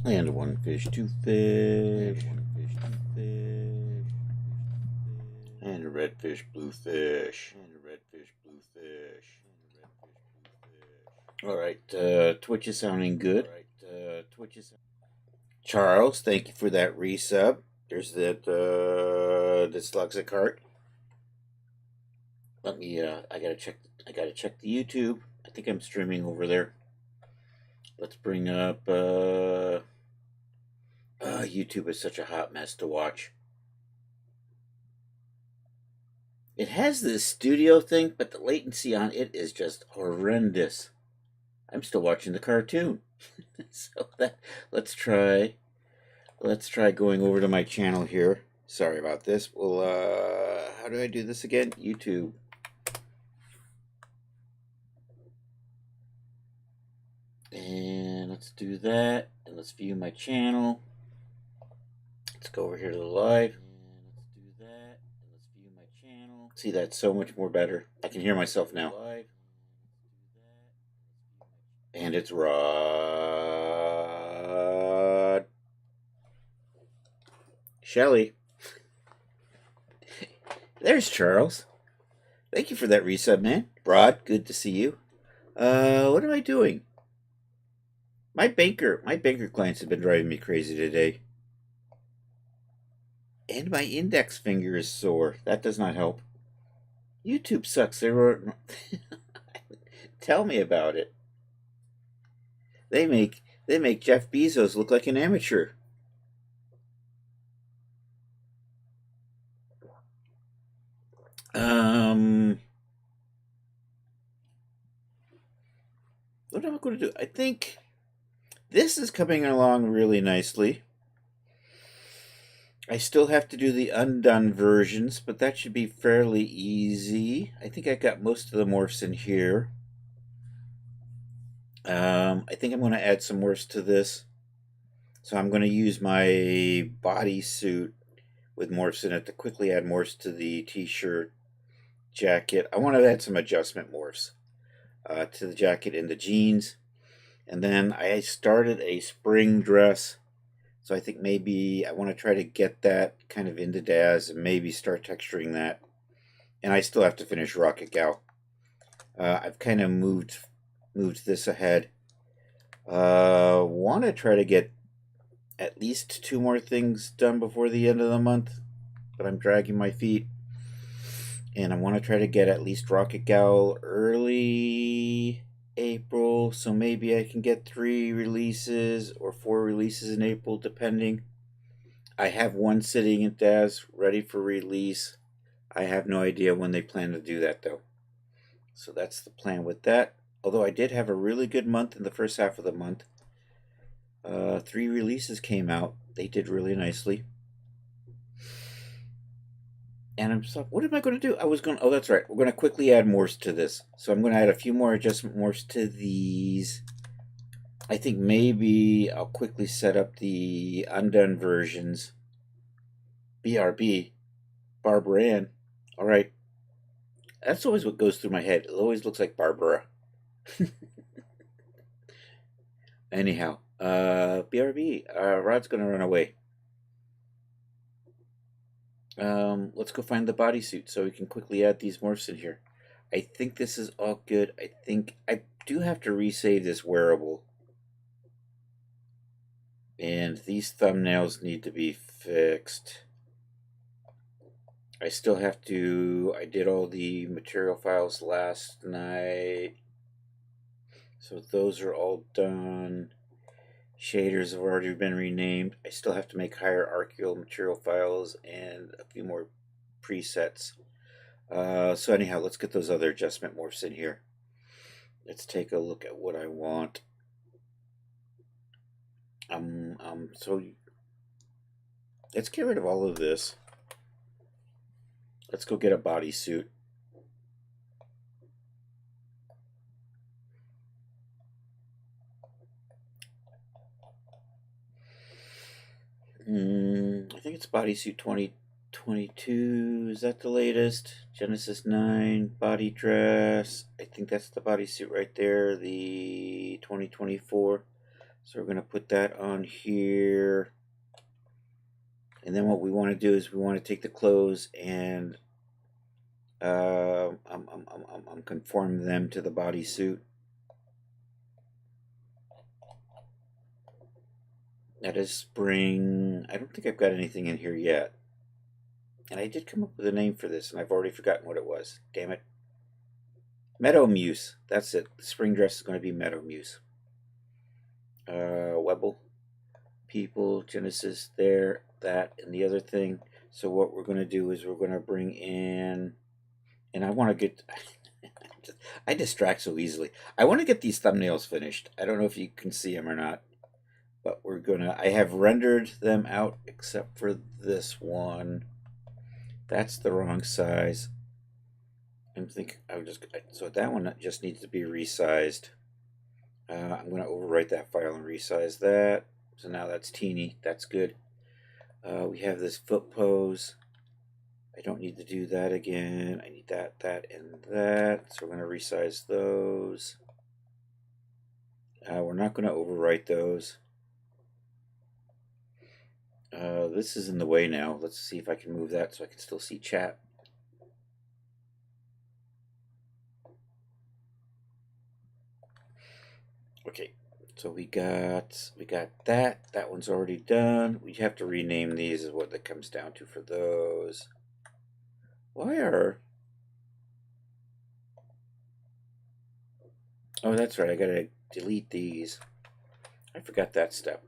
And one fish, two fish. And a red fish, blue fish. All right, Twitch is sounding good. Charles, thank you for that resub. There's that dyslexic heart. Let me. I gotta check. I gotta check the YouTube. I think I'm streaming over there. Let's bring up. YouTube is such a hot mess to watch. It has this studio thing, but the latency on it is just horrendous. I'm still watching the cartoon. So let's try going over to my channel here. Sorry about this. Well, how do I do this again? YouTube. And let's do that. And let's view my channel. Let's go over here to the live. See, that's so much more better. I can hear myself now. And it's Rod. Shelly. There's Charles. Thank you for that resub, man. Rod, good to see you. What am I doing? My banker clients have been driving me crazy today. And my index finger is sore. That does not help. YouTube sucks. Tell me about it. They make Jeff Bezos look like an amateur. What am I going to do? I think this is coming along really nicely. I still have to do the undone versions, but that should be fairly easy. I think I got most of the morphs in here. I think I'm going to add some morphs to this. So I'm going to use my bodysuit with morphs in it to quickly add morphs to the t-shirt, jacket. I want to add some adjustment morphs to the jacket and the jeans. And then I started a spring dress. So I think maybe I want to try to get that kind of into Daz and maybe start texturing that. And I still have to finish Rocket Gal. I've kind of moved this ahead. Want to try to get at least 2 more things done before the end of the month, but I'm dragging my feet. And I want to try to get at least Rocket Gal early April, so maybe I can get 3 releases or 4 releases in April, depending. I have one sitting at Daz ready for release. I have no idea when they plan to do that, though. So that's the plan with that. Although I did have a really good month in the first half of the month. 3 releases came out. They did really nicely. And I'm just like, what am I going to do? Oh, that's right. We're going to quickly add morphs to this. So I'm going to add a few more adjustment morphs to these. I think maybe I'll quickly set up the undone versions. BRB. Barbara Ann. All right. That's always what goes through my head. It always looks like Barbara. Anyhow, BRB. Rod's going to run away. Let's go find the bodysuit so we can quickly add these morphs in here. I think this is all good. I think I do have to resave this wearable. And these thumbnails need to be fixed. I still have to, I did all the material files last night. So those are all done. Shaders have already been renamed. I still have to make hierarchical material files and a few more presets. So anyhow, let's get those other adjustment morphs in here. Let's take a look at what I want. So let's get rid of all of this. Let's go get a bodysuit. I think it's bodysuit 2022. Is that the latest? Genesis 9 body dress. I think that's the bodysuit right there, the 2024. So we're going to put that on here. And then what we want to do is we want to take the clothes and conform them to the bodysuit. That is spring. I don't think I've got anything in here yet. And I did come up with a name for this, and I've already forgotten what it was. Damn it. Meadow Muse. That's it. The spring dress is going to be Meadow Muse. Webble. People. Genesis. There. That. And the other thing. So what we're going to do is we're going to bring in... And I want to get... I distract so easily. I want to get these thumbnails finished. I don't know if you can see them or not. But we're going to... I have rendered them out except for this one. That's the wrong size. I'm thinking so that one just needs to be resized. I'm going to overwrite that file and resize that. So now that's teeny. That's good. We have this foot pose. I don't need to do that again. I need that, and that. So we're going to resize those. We're not going to overwrite those. This is in the way now. Let's see if I can move that so I can still see chat. Okay, so we got that. That one's already done. We have to rename these is what that comes down to for those. Why are... Oh, that's right. I gotta delete these. I forgot that step.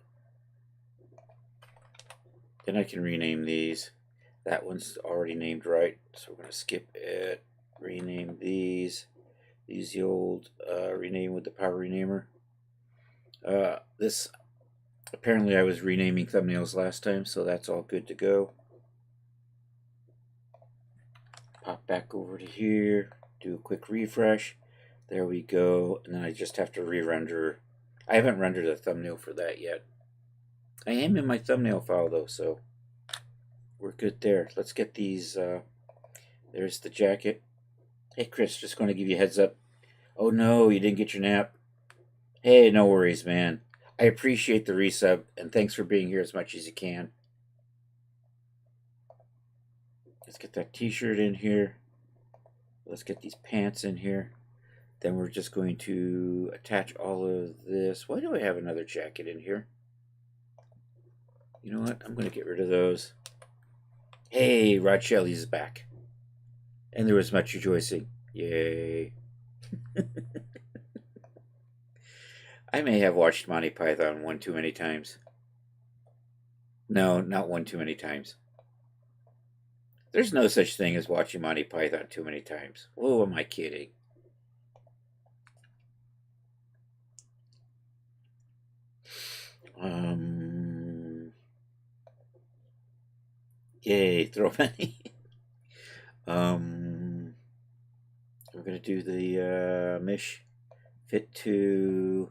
Then I can rename these. That one's already named right, so we're gonna skip it. Rename these. Use the old rename with the power renamer. This apparently I was renaming thumbnails last time, so that's all good to go. Pop back over to here, do a quick refresh. There we go, and then I just have to re-render. I haven't rendered a thumbnail for that yet. I am in my thumbnail file though, so we're good there. Let's get these. There's the jacket. Hey Chris, just going to give you a heads up. Oh no, you didn't get your nap. Hey, no worries, man. I appreciate the resub, and thanks for being here as much as you can. Let's get that t-shirt in here. Let's get these pants in here. Then we're just going to attach all of this. Why do I have another jacket in here? You know what? I'm going to get rid of those. Hey, Rod Shelley's back. And there was much rejoicing. Yay. I may have watched Monty Python one too many times. No, not one too many times. There's no such thing as watching Monty Python too many times. Oh, am I kidding? Yay, throw money. We're gonna do the Mish fit to.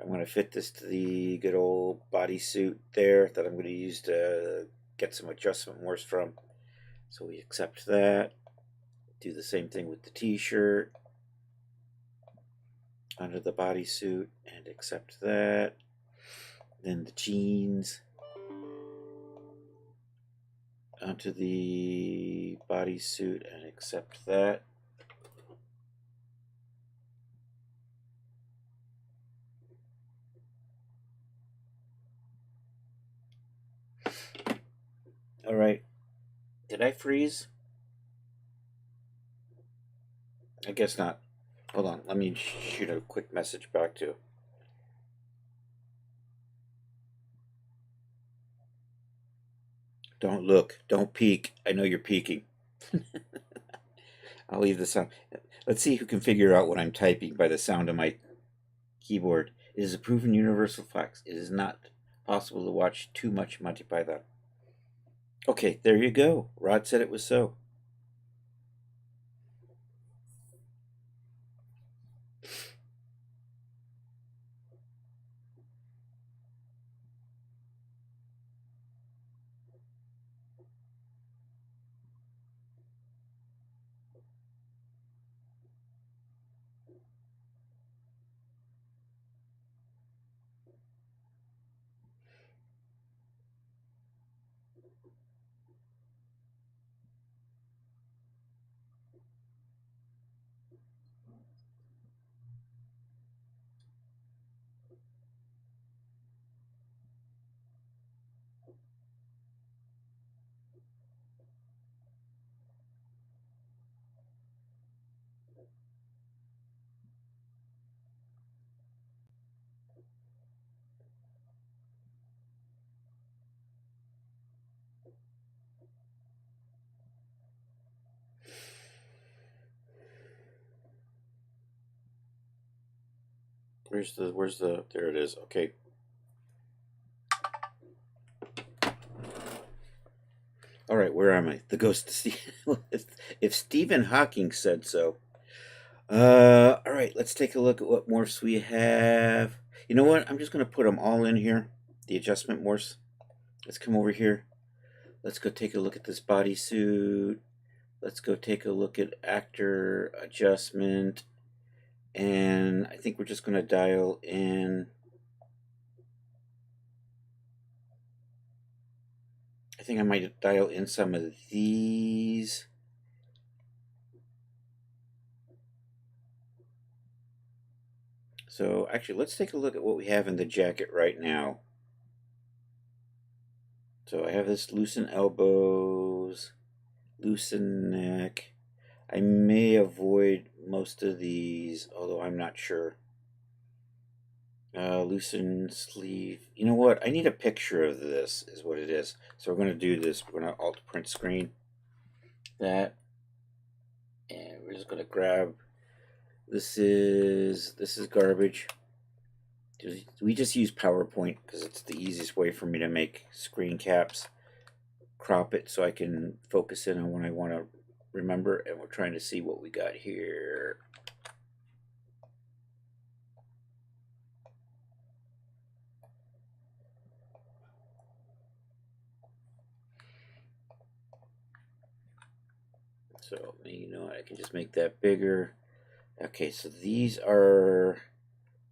I'm gonna fit this to the good old bodysuit there that I'm gonna use to get some adjustment morphs from. So we accept that. Do the same thing with the t-shirt under the bodysuit and accept that. Then the jeans onto the bodysuit and accept that. All right. Did I freeze? I guess not. Hold on. Let me shoot a quick message back to. Don't look. Don't peek. I know you're peeking. I'll leave the sound. Let's see who can figure out what I'm typing by the sound of my keyboard. It is a proven universal fact. It is not possible to watch too much Monty Python. Okay, there you go. Rod said it was so. Where's the, there it is. Okay. All right, where am I? The ghost of Stephen. If Stephen Hawking said so. All right, let's take a look at what morphs we have. You know what? I'm just going to put them all in here. The adjustment morphs. Let's come over here. Let's go take a look at this bodysuit. Let's go take a look at actor adjustment. And I think we're just going to dial in. I think I might dial in some of these. So actually, let's take a look at what we have in the jacket right now. So I have this loosen elbows, loosen neck. I may avoid most of these, although I'm not sure. Loosen sleeve. You know what? I need a picture of this, is what it is. So we're going to do this. We're going to alt print screen that. And we're just going to grab. This is garbage. We just use PowerPoint because it's the easiest way for me to make screen caps. Crop it so I can focus in on what I want to remember, and we're trying to see what we got here. So, you know, I can just make that bigger. Okay, so these are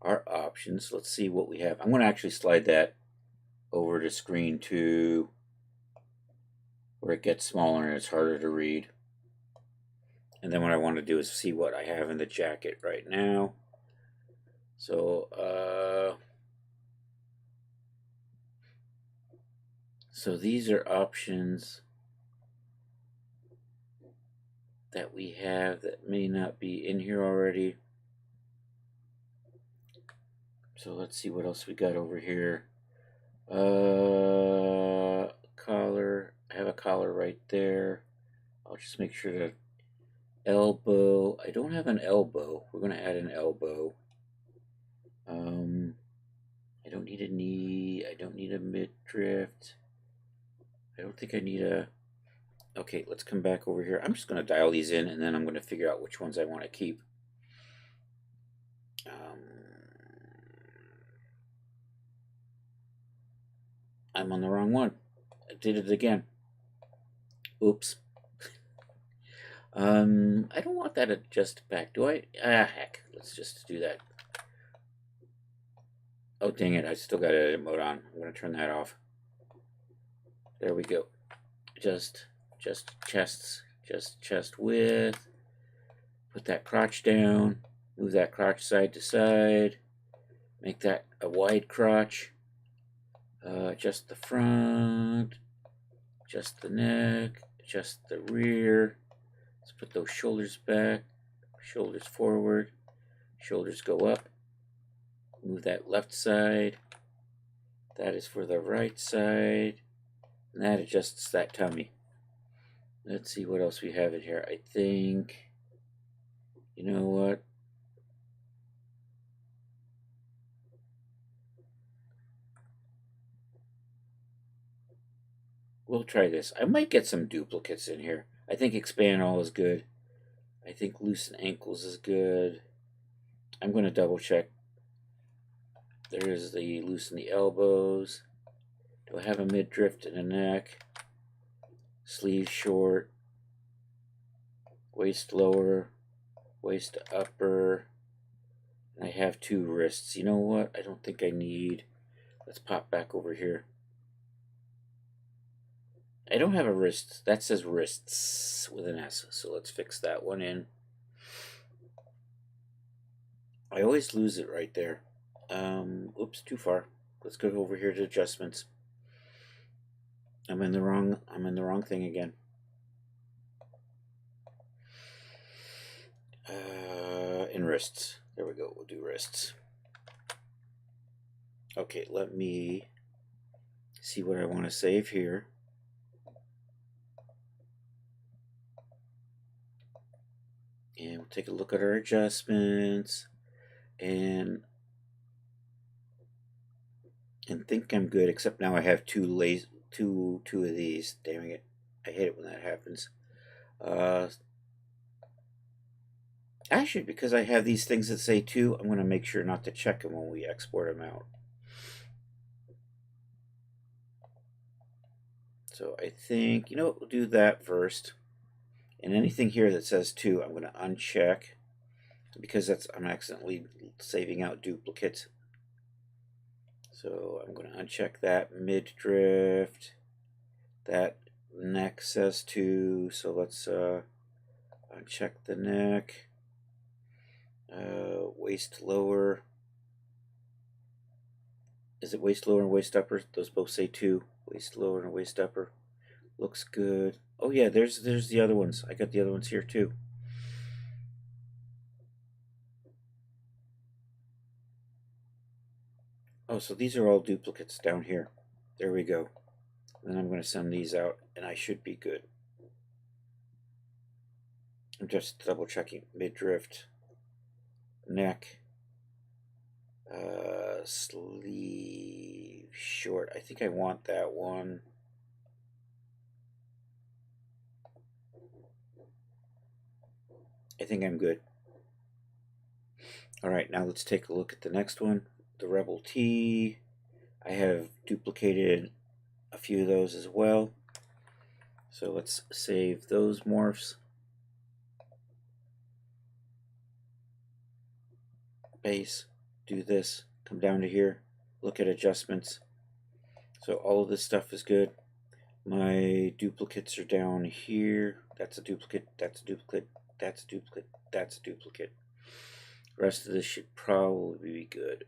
our options. Let's see what we have. I'm going to actually slide that over to screen 2 where it gets smaller and it's harder to read. And then what I want to do is see what I have in the jacket right now. So, so these are options that we have that may not be in here already. So let's see what else we got over here. Collar. I have a collar right there. I'll just make sure to elbow. I don't have an elbow. We're going to add an elbow. I don't need a knee. I don't need a midriff. I don't think I need a... Okay, let's come back over here. I'm just going to dial these in, and then I'm going to figure out which ones I want to keep. I'm on the wrong one. I did it again. Oops. I don't want that adjusted back, do I? Ah, heck. Let's just do that. Oh, dang it. I still got edit mode on. I'm going to turn that off. There we go. Just chests. Just chest width. Put that crotch down. Move that crotch side to side. Make that a wide crotch. Adjust the front. adjust the neck, adjust the rear. Let's put those shoulders back, shoulders forward, shoulders go up. Move that left side. That is for the right side. And that adjusts that tummy. Let's see what else we have in here. I think, you know what? We'll try this. I might get some duplicates in here. I think expand all is good. I think loosen ankles is good. I'm going to double check. There's the loosen the elbows. Do I have a midriff and a neck? Sleeve short. Waist lower. Waist upper. And I have 2 wrists. You know what? I don't think I need. Let's pop back over here. I don't have a wrist. That says wrists with an S. So let's fix that one in. I always lose it right there. Oops, too far. Let's go over here to adjustments. I'm in the wrong thing again. In wrists. There we go. We'll do wrists. Okay, let me see what I want to save here. And we'll take a look at our adjustments and think I'm good, except now I have two of these. Damn it. I hate it when that happens. Actually, because I have these things that say 2, I'm going to make sure not to check them when we export them out. So I think, you know what, we'll do that first. And anything here that says 2, I'm going to uncheck, because I'm accidentally saving out duplicates. So I'm going to uncheck that midriff. That neck says 2, so let's uncheck the neck. Waist lower. Is it waist lower and waist upper? Those both say 2. Waist lower and waist upper. Looks good. Oh yeah, there's the other ones. I got the other ones here too. Oh, so these are all duplicates down here. There we go. And then I'm going to send these out, and I should be good. I'm just double checking. Midriff, neck, sleeve short. I think I want that one. I think I'm good. All right, now let's take a look at the next one. The Rebel T. I have duplicated a few of those as well. So let's save those morphs. Base, do this, come down to here, look at adjustments. So all of this stuff is good. My duplicates are down here. That's a duplicate, that's a duplicate, that's a duplicate, that's a duplicate. The rest of this should probably be good.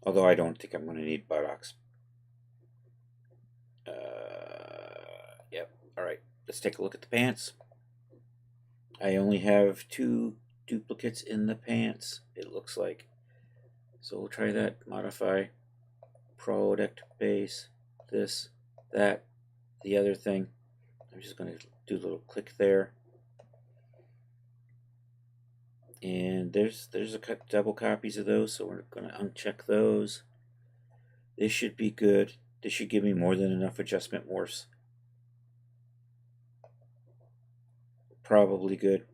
Although I don't think I'm going to need buttocks. Yep, alright, let's take a look at the pants. I only have 2 duplicates in the pants, it looks like. So we'll try that. Modify, product base, this, that, the other thing. I'm just going to do a little click there. And there's a double copies of those, so we're going to uncheck those. This should be good. This should give me more than enough adjustment morphs. Probably good.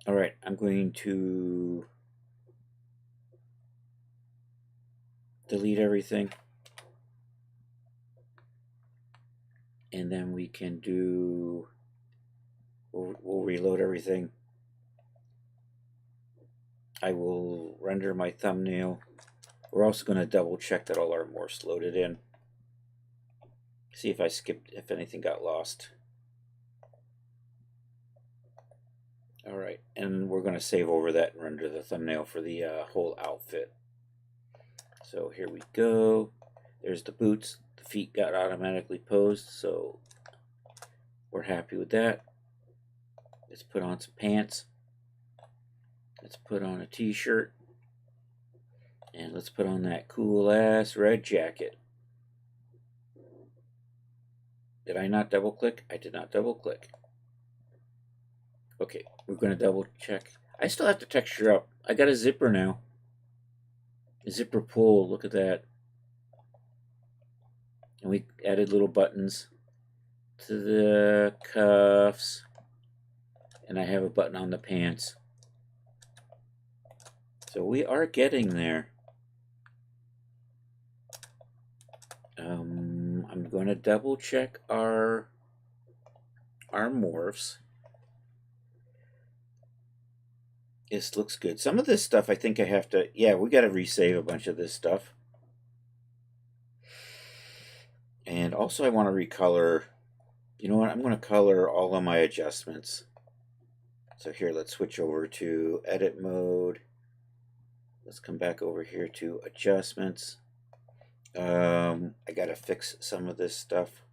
Alright, I'm going to delete everything. And then we can do, we'll reload everything. I will render my thumbnail. We're also going to double check that all our morphs loaded in. See if I skipped, if anything got lost. Alright, and we're going to save over that and render the thumbnail for the whole outfit. So here we go. There's the boots. The feet got automatically posed, so we're happy with that. Let's put on some pants. Let's put on a t-shirt. And let's put on that cool ass red jacket. Did I not double click? I did not double click. Okay, we're going to double check. I still have to texture up. I got a zipper now. A zipper pull, look at that. And we added little buttons to the cuffs. And I have a button on the pants. So we are getting there. I'm going to double check our morphs. This looks good. Some of this stuff I think I have to, yeah, we got to resave a bunch of this stuff. And also I want to recolor, you know what, I'm going to color all of my adjustments. So here, let's switch over to edit mode. Let's come back over here to adjustments. I got to fix some of this stuff.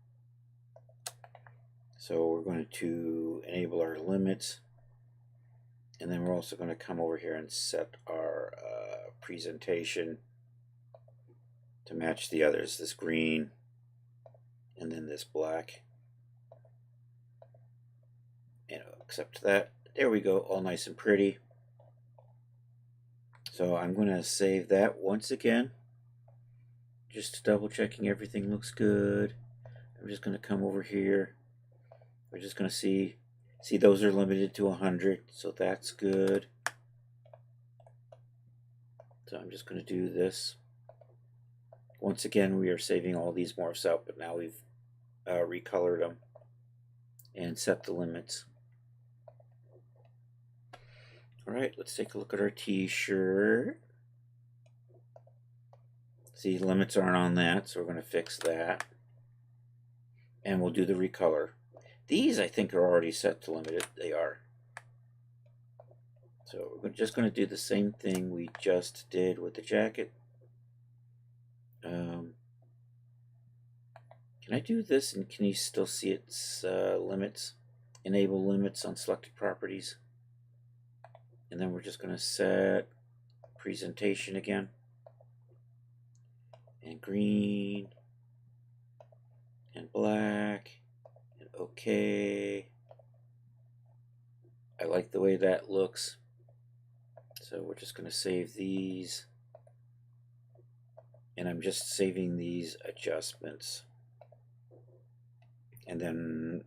So we're going to enable our limits. And then we're also going to come over here and set our presentation to match the others. This green and then this black. And accept that. There we go, all nice and pretty. So I'm going to save that once again. Just double checking everything looks good. I'm just going to come over here. We're just going to see those are limited to 100, so that's good. So I'm just going to do this. Once again, we are saving all these morphs out, but now we've recolored them and set the limits. All right, let's take a look at our t-shirt. See, limits aren't on that, so we're going to fix that. And we'll do the recolor. These, I think, are already set to limited. They are. So we're just going to do the same thing we just did with the jacket. Can I do this and can you still see its limits? Enable limits on selected properties. And then we're just going to set presentation again. And green. And black. And okay. I like the way that looks. So we're just going to save these. And I'm just saving these adjustments. And then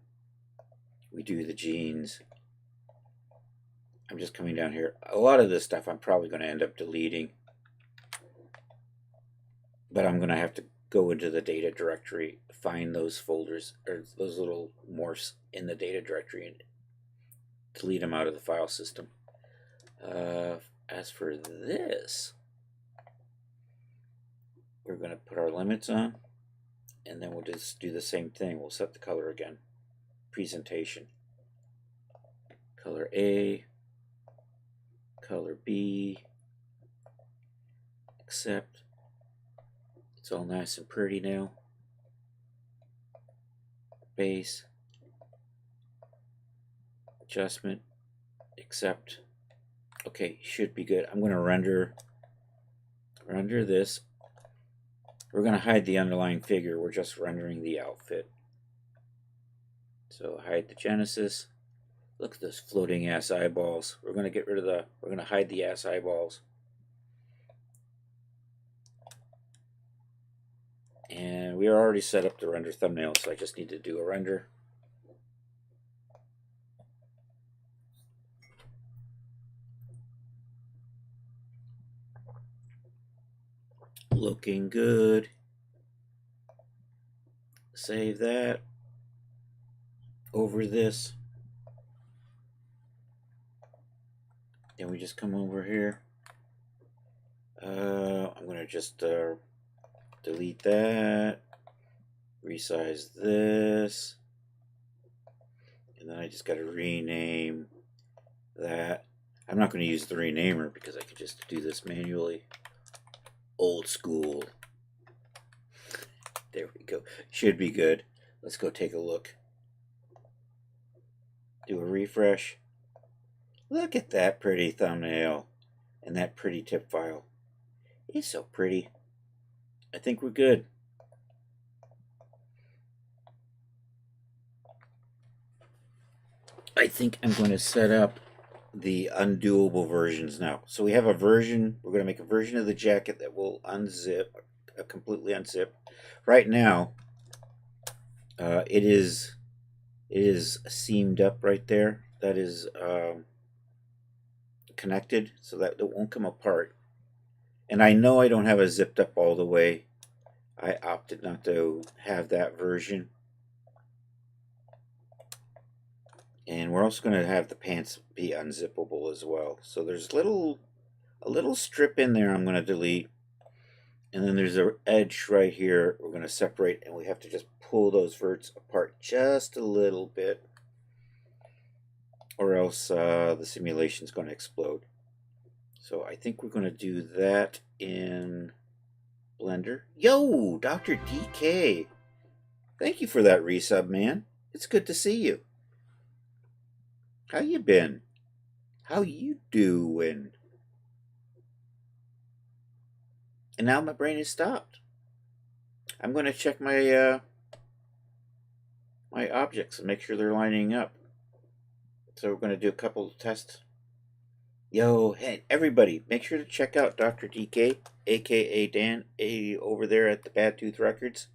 we do the jeans. I'm just coming down here. A lot of this stuff I'm probably going to end up deleting. But I'm going to have to go into the data directory, find those folders, or those little morphs in the data directory and delete them out of the file system. As for this, we're going to put our limits on, and then we'll just do the same thing. We'll set the color again. Presentation. Color A, color B, accept. It's all nice and pretty now. Base, adjustment, accept. Okay, should be good. I'm going to render this. We're going to hide the underlying figure. We're just rendering the outfit. So hide the Genesis. Look at those floating ass eyeballs. We're going to get rid of the, we're going to hide the ass eyeballs. And we are already set up to render thumbnails, so I just need to do a render. Looking good. Save that. Over this. And we just come over here. I'm going to just delete that. Resize this. And then I just got to rename that. I'm not going to use the renamer because I could just do this manually. old school. There we go. Should be good. Let's go take a look. Do a refresh. Look at that pretty thumbnail and that pretty tip file. It's so pretty. I think we're good. I think I'm going to set up the undoable versions now. So we have a version, we're going to make a version of the jacket that will unzip, completely unzip. Right now, it is seamed up right there. That is connected so that it won't come apart. And I know I don't have it zipped up all the way. I opted not to have that version. And we're also going to have the pants be unzippable as well. So there's a little strip in there I'm going to delete. And then there's an edge right here we're going to separate, and we have to just pull those verts apart just a little bit, or else the simulation is going to explode. So I think we're going to do that in Blender. Yo, Dr. DK! Thank you for that resub, man. It's good to see you. How you been? How you doing? And now my brain has stopped. I'm going to check my my objects and make sure they're lining up. So we're going to do a couple of tests. Yo, hey, everybody, make sure to check out Dr. DK, aka Dan, over there at the Bad Tooth Records.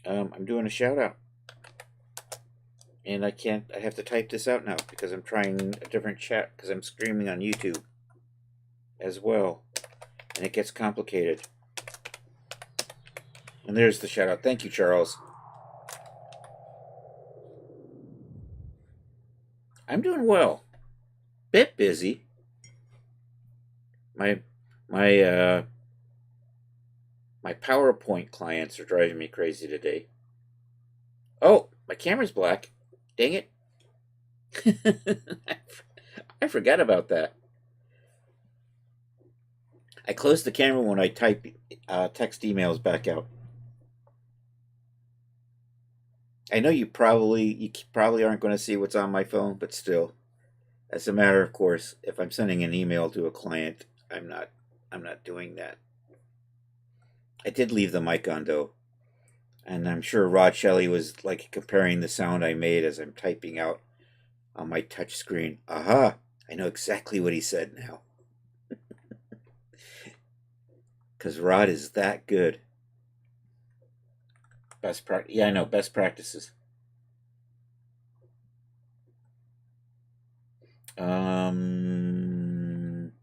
I'm doing a shout out. And I have to type this out now because I'm trying a different chat because I'm streaming on YouTube as well. And it gets complicated. And there's the shout out. Thank you, Charles. I'm doing well. Bit busy. My PowerPoint clients are driving me crazy today. Oh, my camera's black. Dang it. I forgot about that. I close the camera when I type text emails back out. I know you probably aren't going to see what's on my phone, but still, as a matter of course, if I'm sending an email to a client, I'm not doing that. I did leave the mic on though, and I'm sure Rod Shelley was like comparing the sound I made as I'm typing out on my touch screen. Aha! I know exactly what he said now. Because Rod is that good. Yeah, I know, best practices. I'm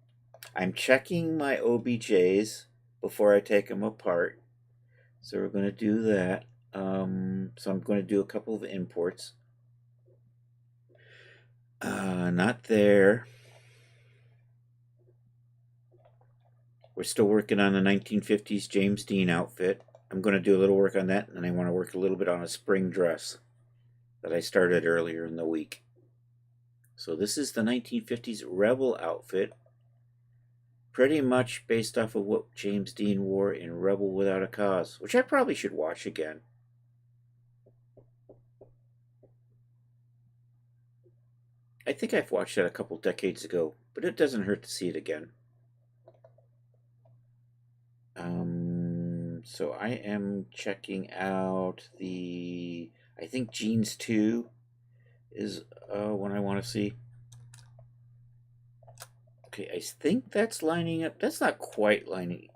checking my OBJs before I take them apart. So we're going to do that. So I'm going to do a couple of imports. Not there. We're still working on the 1950s James Dean outfit. I'm going to do a little work on that, and I want to work a little bit on a spring dress that I started earlier in the week. So this is the 1950s Rebel outfit, pretty much based off of what James Dean wore in Rebel Without a Cause, which I probably should watch again. I think I've watched that a couple decades ago, but it doesn't hurt to see it again. So I am checking out I think Jeans 2 is one I want to see. Okay, I think that's lining up. That's not quite lining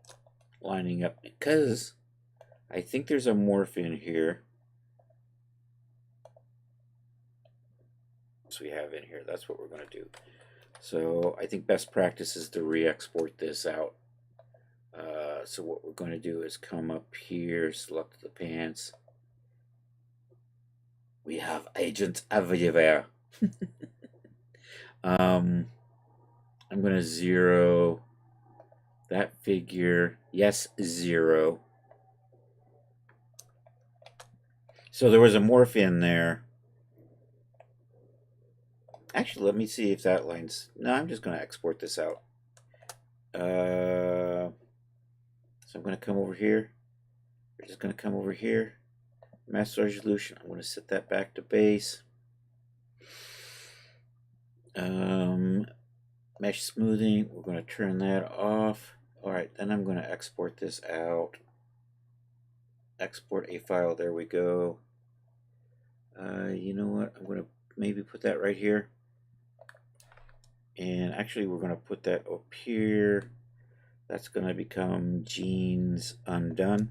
up because I think there's a morph in here. So we have in here. That's what we're going to do. So I think best practice is to re-export this out. So what we're going to do is come up here, select the pants. We have agents everywhere. I'm going to 0 that figure. Yes, 0. So there was a morph in there. Actually, let me see if that lines. No, I'm just going to export this out. So I'm going to come over here. We're just going to come over here. Master resolution. I'm going to set that back to base. Mesh smoothing. We're going to turn that off. All right, then I'm going to export this out. Export a file. There we go. You know what? I'm going to maybe put that right here. And actually, we're going to put that up here. That's going to become Genes Undone.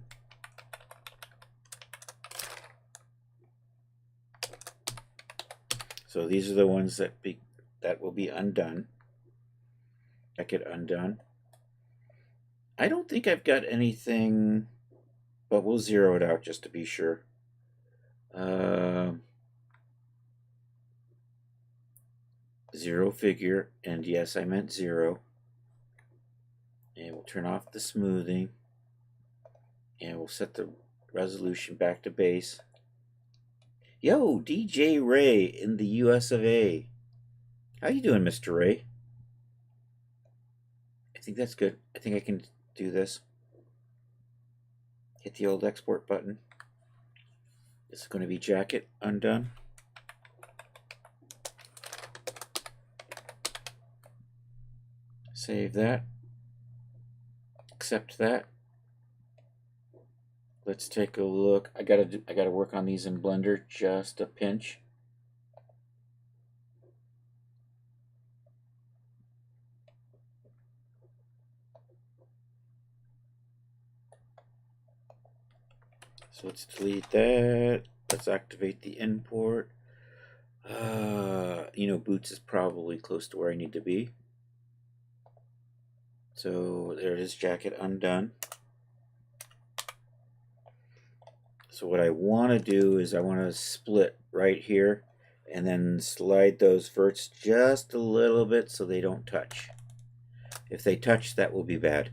So these are the ones that will be undone. I get undone. I don't think I've got anything, but we'll zero it out just to be sure. Zero figure, and yes, I meant zero. And we'll turn off the smoothing, and we'll set the resolution back to base. Yo, DJ Ray in the US of A. How you doing, Mr. Ray? I think that's good. I think I can do this. Hit the old export button. This is going to be jacket undone. Save that. Accept that. Let's take a look. I gotta work on these in Blender just a pinch. So let's delete that. Let's activate the import. You know, Boots is probably close to where I need to be. So there it is, jacket undone. So what I want to do is I want to split right here and then slide those verts just a little bit so they don't touch. If they touch, that will be bad.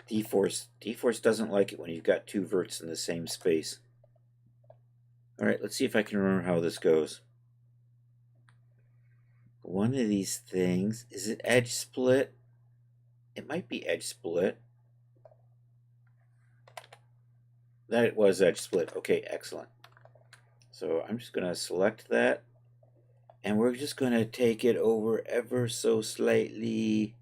D-Force doesn't like it when you've got two verts in the same space. Alright, let's see if I can remember how this goes. One of these things, is it edge split? It might be edge split. That it was edge split. Okay, excellent. So I'm just going to select that. And we're just going to take it over ever so slightly.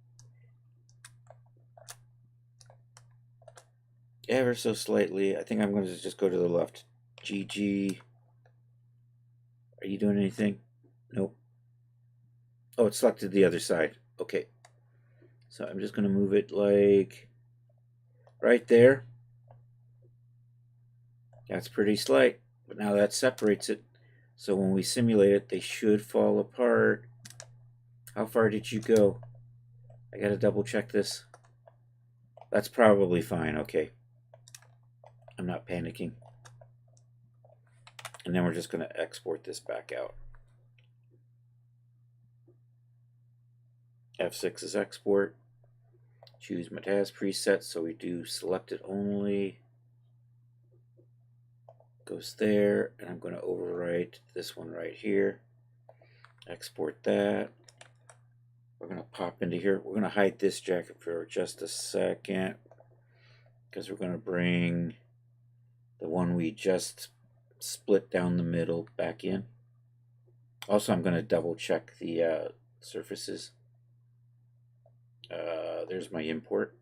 Ever so slightly. I think I'm going to just go to the left. GG. Are you doing anything? Nope. Oh, it selected the other side. Okay. So I'm just going to move it like right there. That's pretty slight, but now that separates it. So when we simulate it, they should fall apart. How far did you go? I gotta double check this. That's probably fine, okay. I'm not panicking. And then we're just gonna export this back out. F6 is export. Choose Mataz preset, so we do selected only. Goes there, and I'm going to overwrite this one right here. Export that. We're going to pop into here. We're going to hide this jacket for just a second because we're going to bring the one we just split down the middle back in. Also, I'm going to double check the surfaces. There's my import.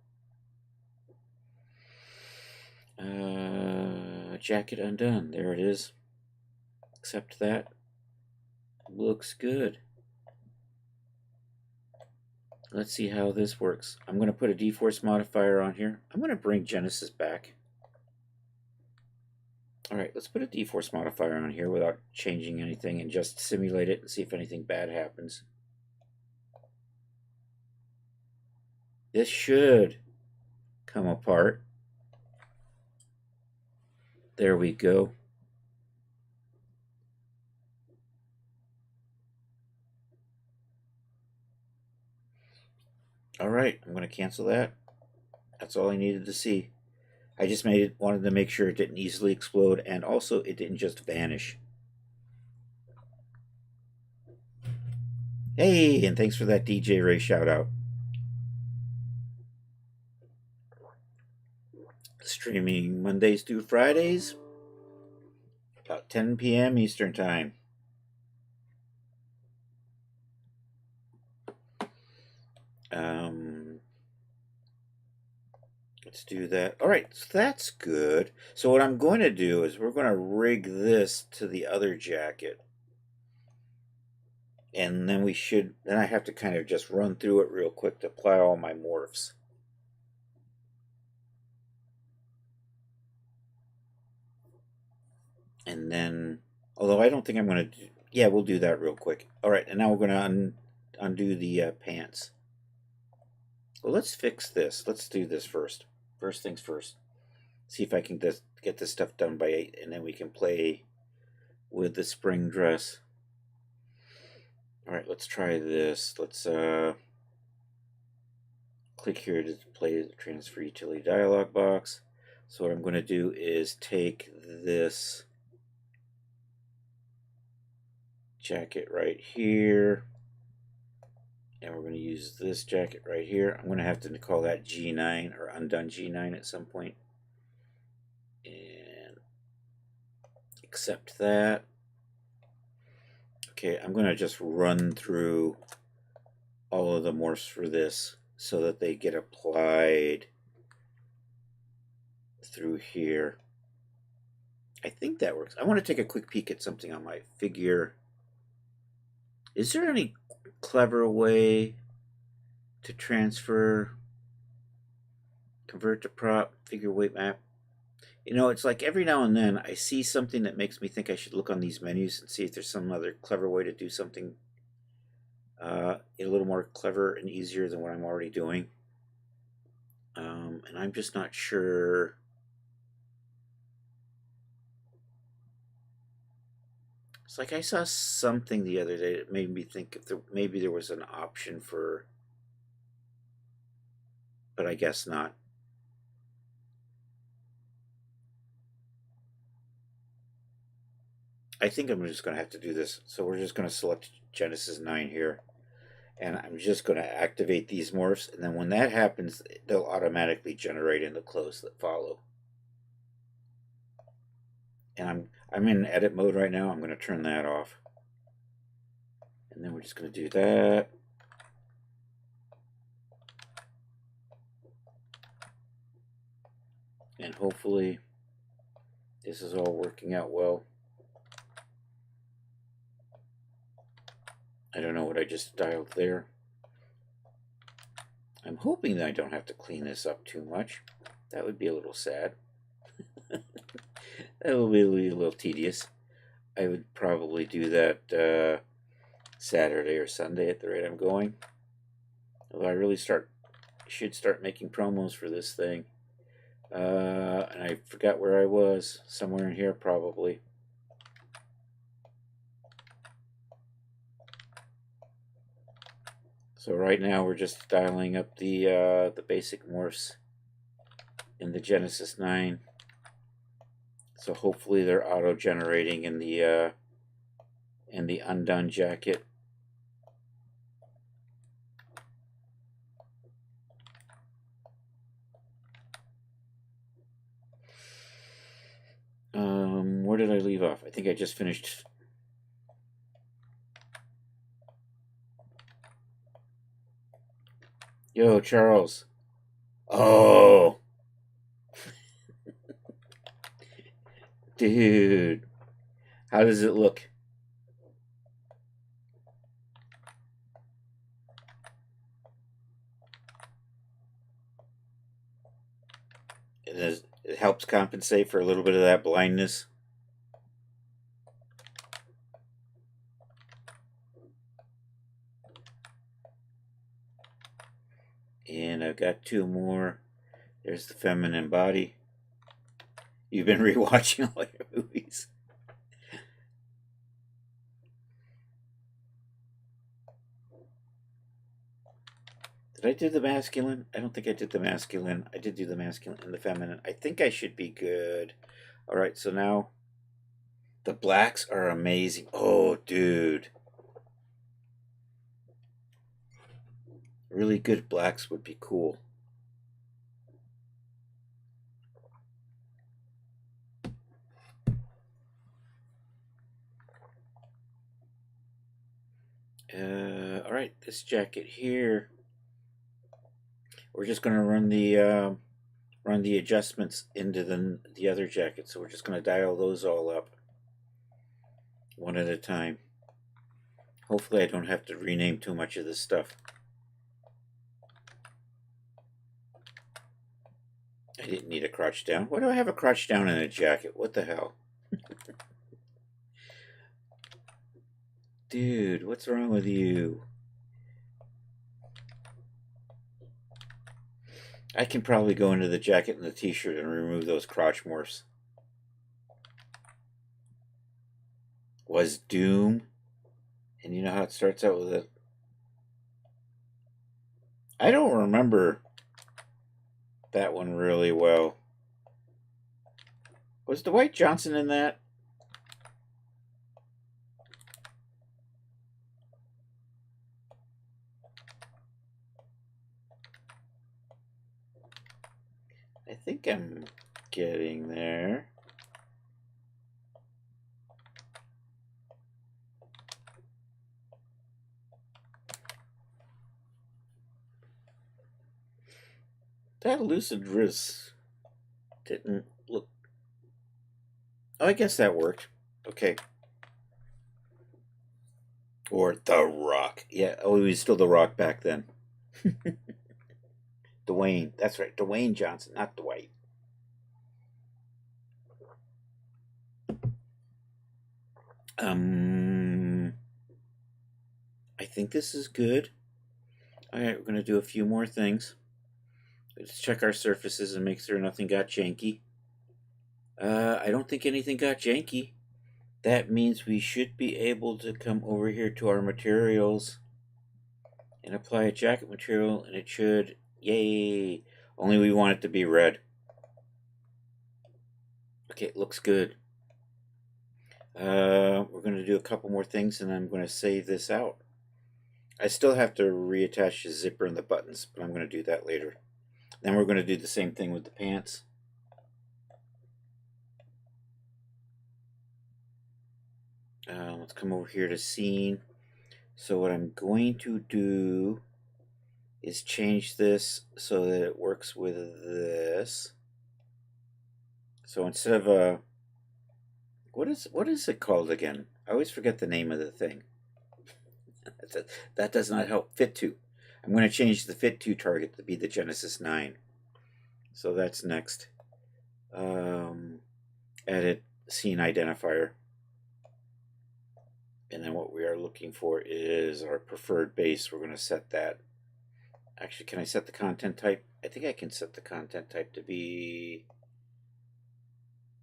Jacket undone. There it is. Accept that. Looks good. Let's see how this works. I'm going to put a D-Force modifier on here. I'm going to bring Genesis back. Alright, let's put a D-Force modifier on here without changing anything and just simulate it and see if anything bad happens. This should come apart. There we go. Alright, I'm going to cancel that. That's all I needed to see. I just wanted to make sure it didn't easily explode, and also it didn't just vanish. Hey, and thanks for that DJ Ray shout out. Streaming Mondays through Fridays, about 10 p.m. Eastern Time. Let's do that. All right, so that's good. So what I'm going to do is we're going to rig this to the other jacket. And then then I have to kind of just run through it real quick to apply all my morphs. And then, although I don't think I'm going to do, yeah, we'll do that real quick. All right, and now we're going to undo the pants. Well, let's fix this. Let's do this first. First things first. See if I can get this stuff done by 8, and then we can play with the spring dress. All right, let's try this. Let's click here to play the transfer utility dialog box. So what I'm going to do is take this jacket right here, and we're going to use this jacket right here. I'm going to have to call that G9 or undone G9 at some point, and accept that. Okay, I'm going to just run through all of the morphs for this so that they get applied through here. I think that works. I want to take a quick peek at something on my figure. Is there any clever way to convert to prop, figure weight map? You know, it's like every now and then I see something that makes me think I should look on these menus and see if there's some other clever way to do something a little more clever and easier than what I'm already doing. And I'm just not sure. It's like I saw something the other day that made me think if maybe there was an option for, but I guess not. I think I'm just going to have to do this. So we're just going to select Genesis 9 here. And I'm just going to activate these morphs. And then when that happens, they'll automatically generate in the clothes that follow. And I'm in edit mode right now. I'm going to turn that off. And then we're just going to do that. And hopefully this is all working out well. I don't know what I just dialed there. I'm hoping that I don't have to clean this up too much. That would be a little sad. That would be a little tedious. I would probably do that Saturday or Sunday at the rate I'm going. Although I really should start making promos for this thing. And I forgot where I was. Somewhere in here probably. So right now we're just dialing up the basic morphs in the Genesis 9. So hopefully they're auto-generating in the undone jacket. Where did I leave off? I think I just finished. Yo, Charles. Oh. Dude. How does it look? It helps compensate for a little bit of that blindness. And I've got 2 more. There's the feminine body. You've been rewatching all your movies. Did I do the masculine? I don't think I did the masculine. I did do the masculine and the feminine. I think I should be good. All right, so now the blacks are amazing. Oh, dude. Really good blacks would be cool. All right, this jacket here, we're just going to run the adjustments into the other jacket. So we're just going to dial those all up one at a time. Hopefully I don't have to rename too much of this stuff. I didn't need a crotch down. Why do I have a crotch down in a jacket? What the hell? Dude, what's wrong with you? I can probably go into the jacket and the t-shirt and remove those crotch morphs. Was Doom. And you know how it starts out with it? I don't remember that one really well. Was Dwight Johnson in that? I think I'm getting there. That Lucid Riz didn't look... Oh, I guess that worked. Okay. Or The Rock. Yeah, oh, he was still The Rock back then. Dwayne. That's right. Dwayne Johnson, not Dwight. I think this is good. Alright, we're going to do a few more things. Let's check our surfaces and make sure nothing got janky. I don't think anything got janky. That means we should be able to come over here to our materials and apply a jacket material, and it should, yay, only we want it to be red. Okay, it looks good. We're going to do a couple more things, and I'm going to save this out. I still have to reattach the zipper and the buttons, but I'm going to do that later. Then we're going to do the same thing with the pants. Let's come over here to scene. So what I'm going to do is change this so that it works with this. So instead of a, what is it called again? I always forget the name of the thing. That does not help. Fit to. I'm going to change the fit to target to be the Genesis 9. So that's next. Edit scene identifier. And then what we are looking for is our preferred base. We're going to set that. Actually, can I set the content type? I think I can set the content type to be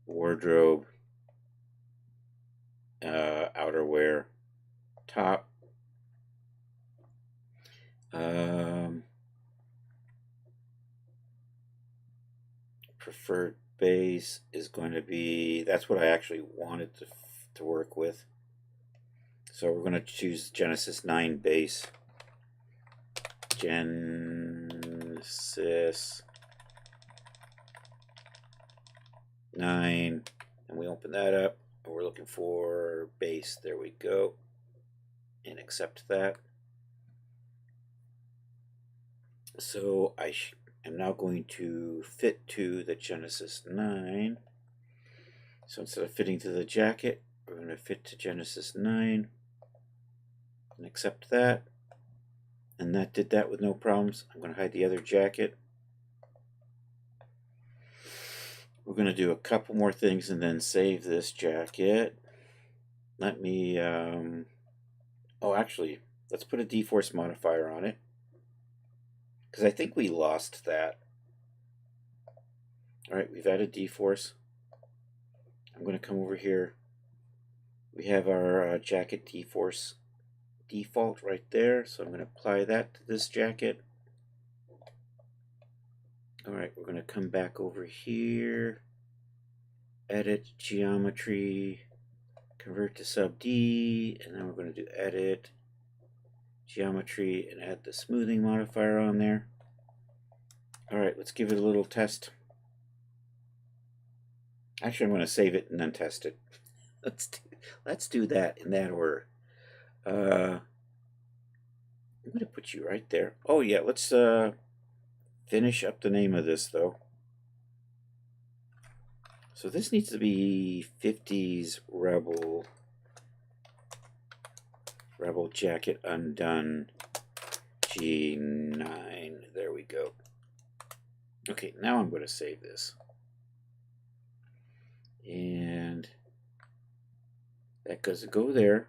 wardrobe, outerwear, top. Preferred base is going to be, that's what I actually wanted to work with. So we're going to choose Genesis 9 base. Genesis 9. And we open that up. And we're looking for base. There we go. And accept that. So I am now going to fit to the Genesis 9. So instead of fitting to the jacket, we're going to fit to Genesis 9. And accept that. And that did that with no problems. I'm going to hide the other jacket. We're going to do a couple more things and then save this jacket. Let me, oh, actually, let's put a D-Force modifier on it. Because I think we lost that. Alright, we've added D-Force. I'm going to come over here. We have our jacket D-Force default right there, so I'm going to apply that to this jacket. Alright, we're going to come back over here, edit geometry, convert to sub D, and then we're going to do edit geometry and add the smoothing modifier on there. Alright, let's give it a little test. Actually, I'm going to save it and then test it. Let's do that in that order. I'm going to put you right there. Oh yeah, let's finish up the name of this though. So this needs to be 50s Rebel Jacket Undone G9. There we go. Okay, now I'm going to save this. And that goes to go there.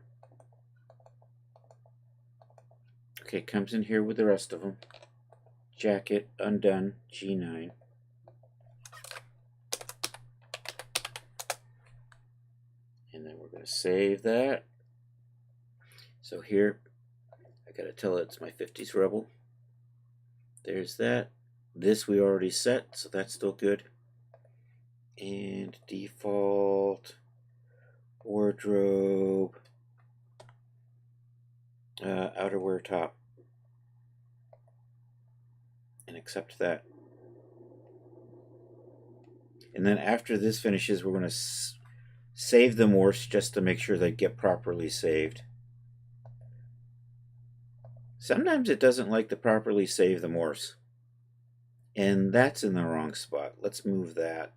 Okay, comes in here with the rest of them. Jacket Undone G9. And then we're going to save that. So here, I got to tell it it's my 50s Rebel. There's that. This we already set, so that's still good. And default wardrobe outerwear top. And accept that. And then after this finishes, we're going to save the morphs just to make sure they get properly saved. Sometimes it doesn't like to properly save the morphs. And that's in the wrong spot. Let's move that.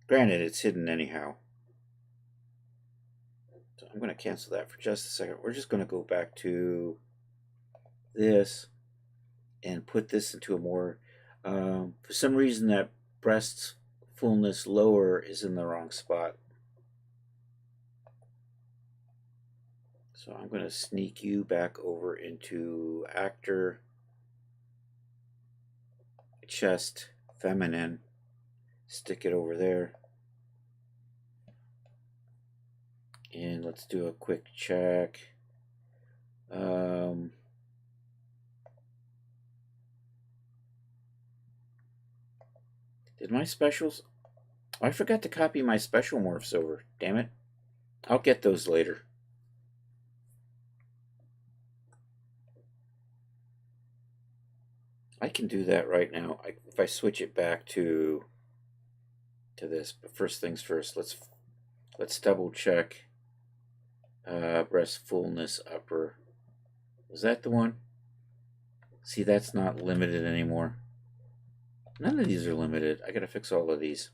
Granted, it's hidden anyhow. So I'm going to cancel that for just a second. We're just going to go back to this and put this into a more... for some reason that breast fullness lower is in the wrong spot. So I'm going to sneak you back over into actor, chest, feminine, stick it over there. And let's do a quick check. Did my specials... Oh, I forgot to copy my special morphs over. Damn it. I'll get those later. I can do that right now. If I switch it back to this, but first things first, let's double check breast fullness upper. Was that the one? See, that's not limited anymore. None of these are limited. I gotta fix all of these.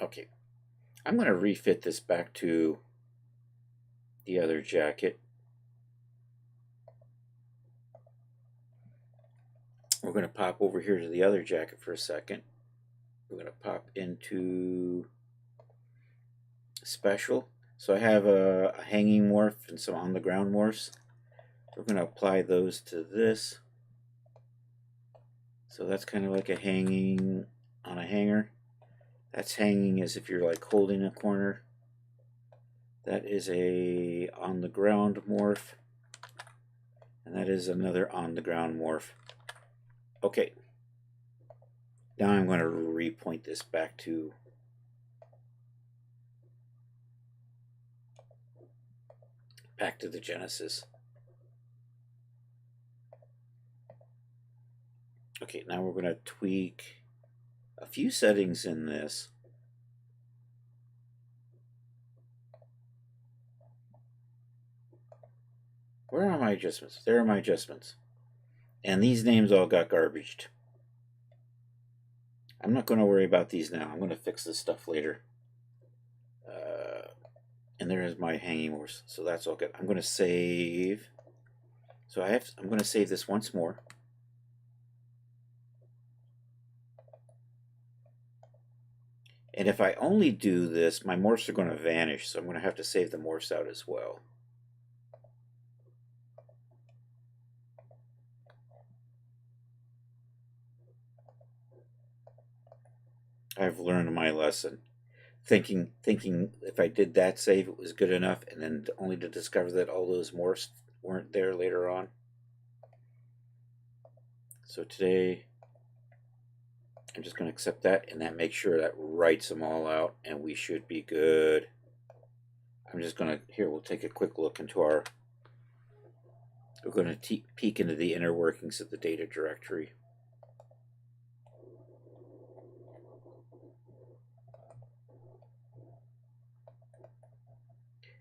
Okay, I'm gonna refit this back to the other jacket. We're going to pop over here to the other jacket for a second. We're going to pop into special. So I have a hanging morph and some on the ground morphs. We're going to apply those to this. So that's kind of like a hanging on a hanger. That's hanging as if you're like holding a corner. That is a on the ground morph. And that is another on the ground morph. Okay, now I'm going to repoint this back to the Genesis. Okay, now we're going to tweak a few settings in this. Where are my adjustments? There are my adjustments. And these names all got garbaged. I'm not going to worry about these now. I'm going to fix this stuff later. And there is my hanging morphs. So that's all good. I'm going to save. So I'm going to save this once more. And if I only do this, my morphs are going to vanish. So I'm going to have to save the morphs out as well. I've learned my lesson. Thinking if I did that save, it was good enough, and then only to discover that all those morphs weren't there later on. So today, I'm just going to accept that, and that makes sure that writes them all out, and we should be good. I'm just going to, here, we'll take a quick look into our, we're going to peek into the inner workings of the data directory.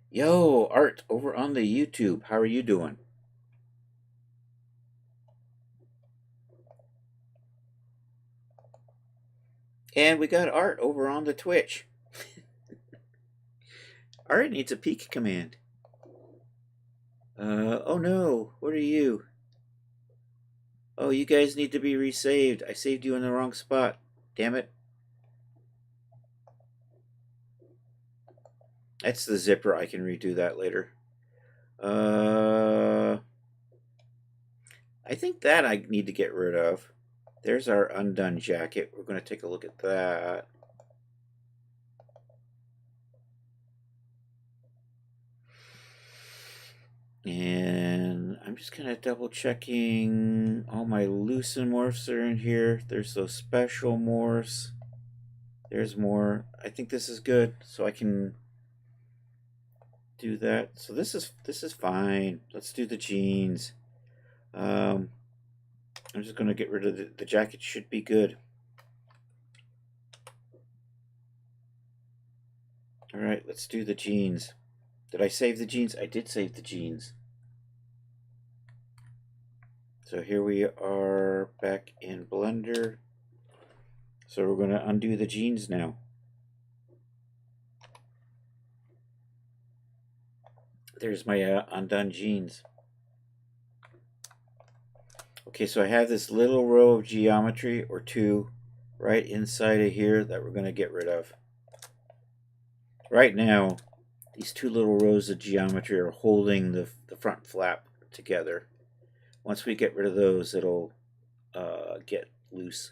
Yo, Art, over on the YouTube, how are you doing? And we got Art over on the Twitch. Art needs a peek command. Oh no, what are you? Oh, you guys need to be resaved. I saved you in the wrong spot. Damn it. That's the zipper. I can redo that later. I think that I need to get rid of. There's our undone jacket. We're going to take a look at that. And I'm just kind of double checking. All my loosen morphs are in here. There's those special morphs. There's more. I think this is good, so I can do that. So this is fine. Let's do the jeans. I'm just going to get rid of the jacket. Should be good. All right, let's do the jeans. Did I save the jeans? I did save the jeans. So here we are back in Blender. So we're going to undo the jeans now. There's my undone jeans. Okay, so I have this little row of geometry, or two, right inside of here that we're going to get rid of. Right now, these two little rows of geometry are holding the front flap together. Once we get rid of those, it'll get loose.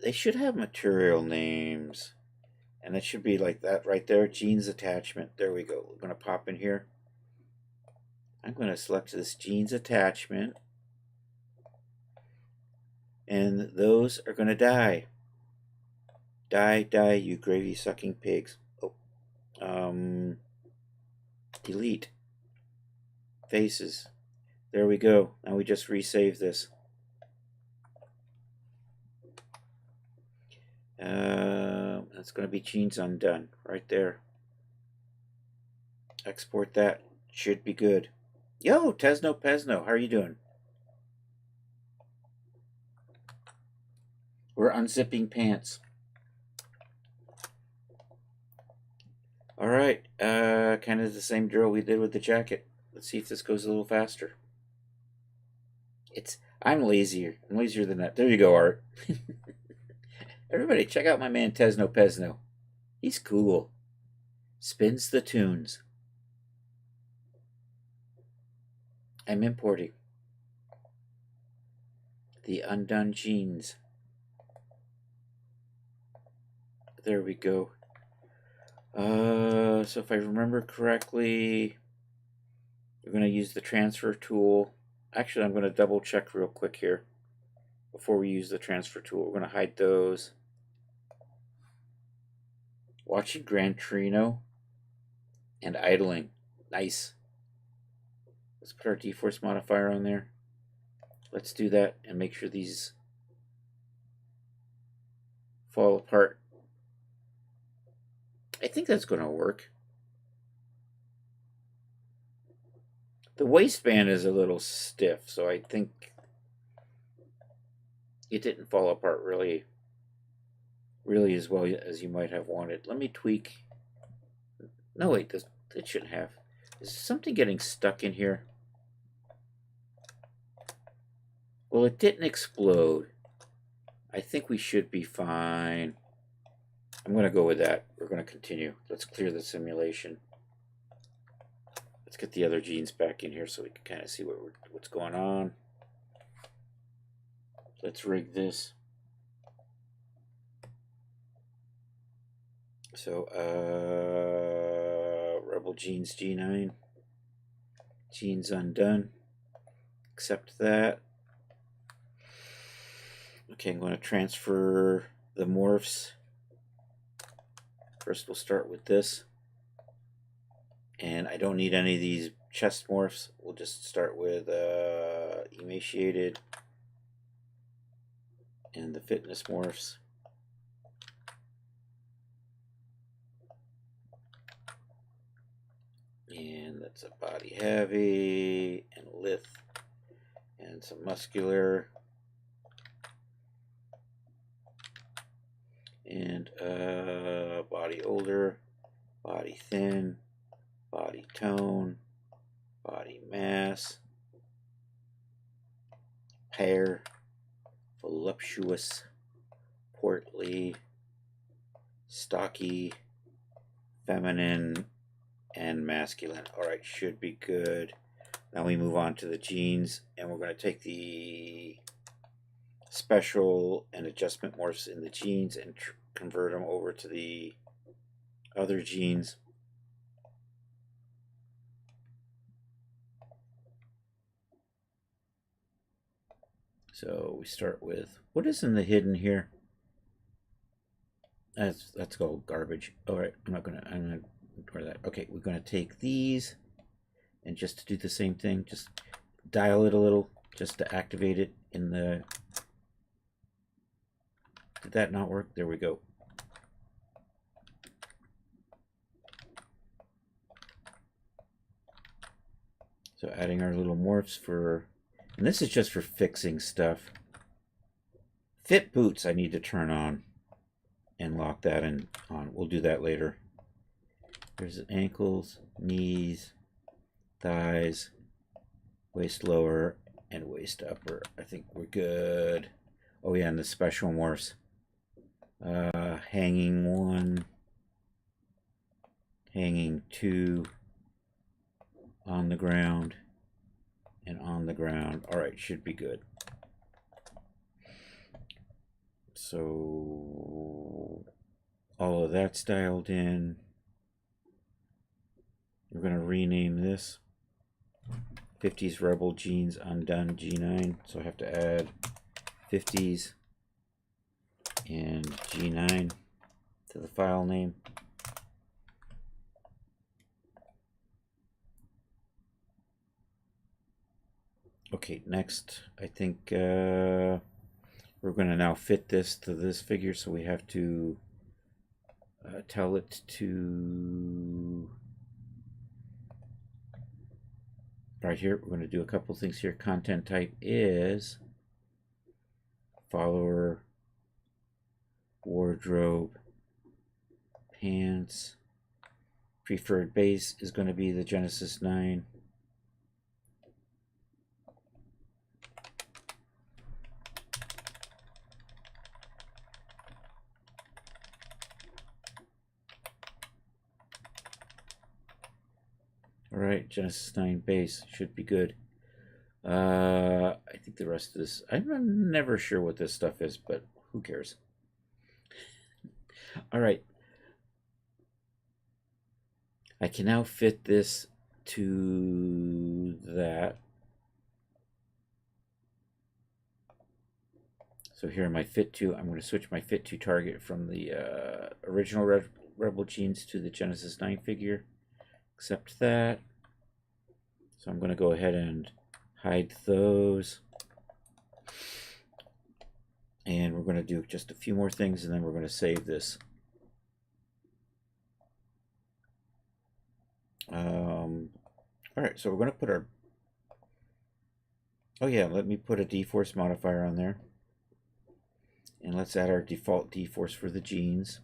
They should have material names. And it should be like that right there, jeans attachment. There we go. We're going to pop in here. I'm going to select this jeans attachment. And those are going to die. Die, die, you gravy-sucking pigs. Oh. Delete. Faces. There we go. Now we just resave this. That's going to be jeans undone right there. Export that. Should be good. Yo, Tesno Pesno, how are you doing? We're unzipping pants. All right, kind of the same drill we did with the jacket. Let's see if this goes a little faster. I'm lazier. I'm lazier than that. There you go, Art. Everybody, check out my man Tesno Pesno. He's cool. Spins the tunes. I'm importing the undone jeans. There we go. So if I remember correctly, we're going to use the transfer tool. Actually, I'm going to double check real quick here before we use the transfer tool. We're going to hide those. Watching Gran Torino and idling. Nice. Let's put our D-Force modifier on there. Let's do that and make sure these fall apart. I think that's going to work. The waistband is a little stiff, so I think it didn't fall apart really as well as you might have wanted. Let me tweak. No, wait, it shouldn't have. Is something getting stuck in here? Well, it didn't explode. I think we should be fine. I'm going to go with that. We're going to continue. Let's clear the simulation. Let's get the other jeans back in here so we can kind of see what's going on. Let's rig this. So, Rebel Jeans G9. Jeans undone. Accept that. Okay, I'm going to transfer the morphs First we'll start with this. And I don't need any of these chest morphs. We'll just start with emaciated and the fitness morphs. And that's a body heavy and lithe and some muscular and body older, body thin, body tone, body mass, pear, voluptuous, portly, stocky, feminine, and masculine. Alright, should be good. Now we move on to the genes, and we're going to take the special and adjustment morphs in the genes and convert them over to the other genes. So we start with, what is in the hidden here? That's called garbage. Alright, I'm gonna ignore that. Okay, we're gonna take these and just to do the same thing, just dial it a little just to activate it in the, did that not work? There we go. So adding our little morphs for, and this is just for fixing stuff. Fit boots I need to turn on and lock that in on. We'll do that later. There's ankles, knees, thighs, waist lower, and waist upper. I think we're good. Oh yeah, and the special morphs. Hanging 1, hanging 2, on the ground, and on the ground. Alright, should be good. So all of that's dialed in. We're going to rename this 50s Rebel Genes Undone G9. So I have to add 50s and G9 to the file name. Okay, next I think we're going to now fit this to this figure, so we have to tell it to, right here, we're going to do a couple things here. Content type is follower, wardrobe, pants. Preferred base is going to be the Genesis 9. Alright, Genesis 9 base should be good. I think the rest of this, I'm never sure what this stuff is, but who cares? Alright. I can now fit this to that. So here in my fit to, I'm going to switch my fit to target from the original Rebel Genes to the Genesis 9 figure. Accept that. So I'm going to go ahead and hide those. And we're going to do just a few more things, and then we're going to save this. All right, so we're going to put our, oh yeah, let me put a D-Force modifier on there. And let's add our default D-Force for the genes.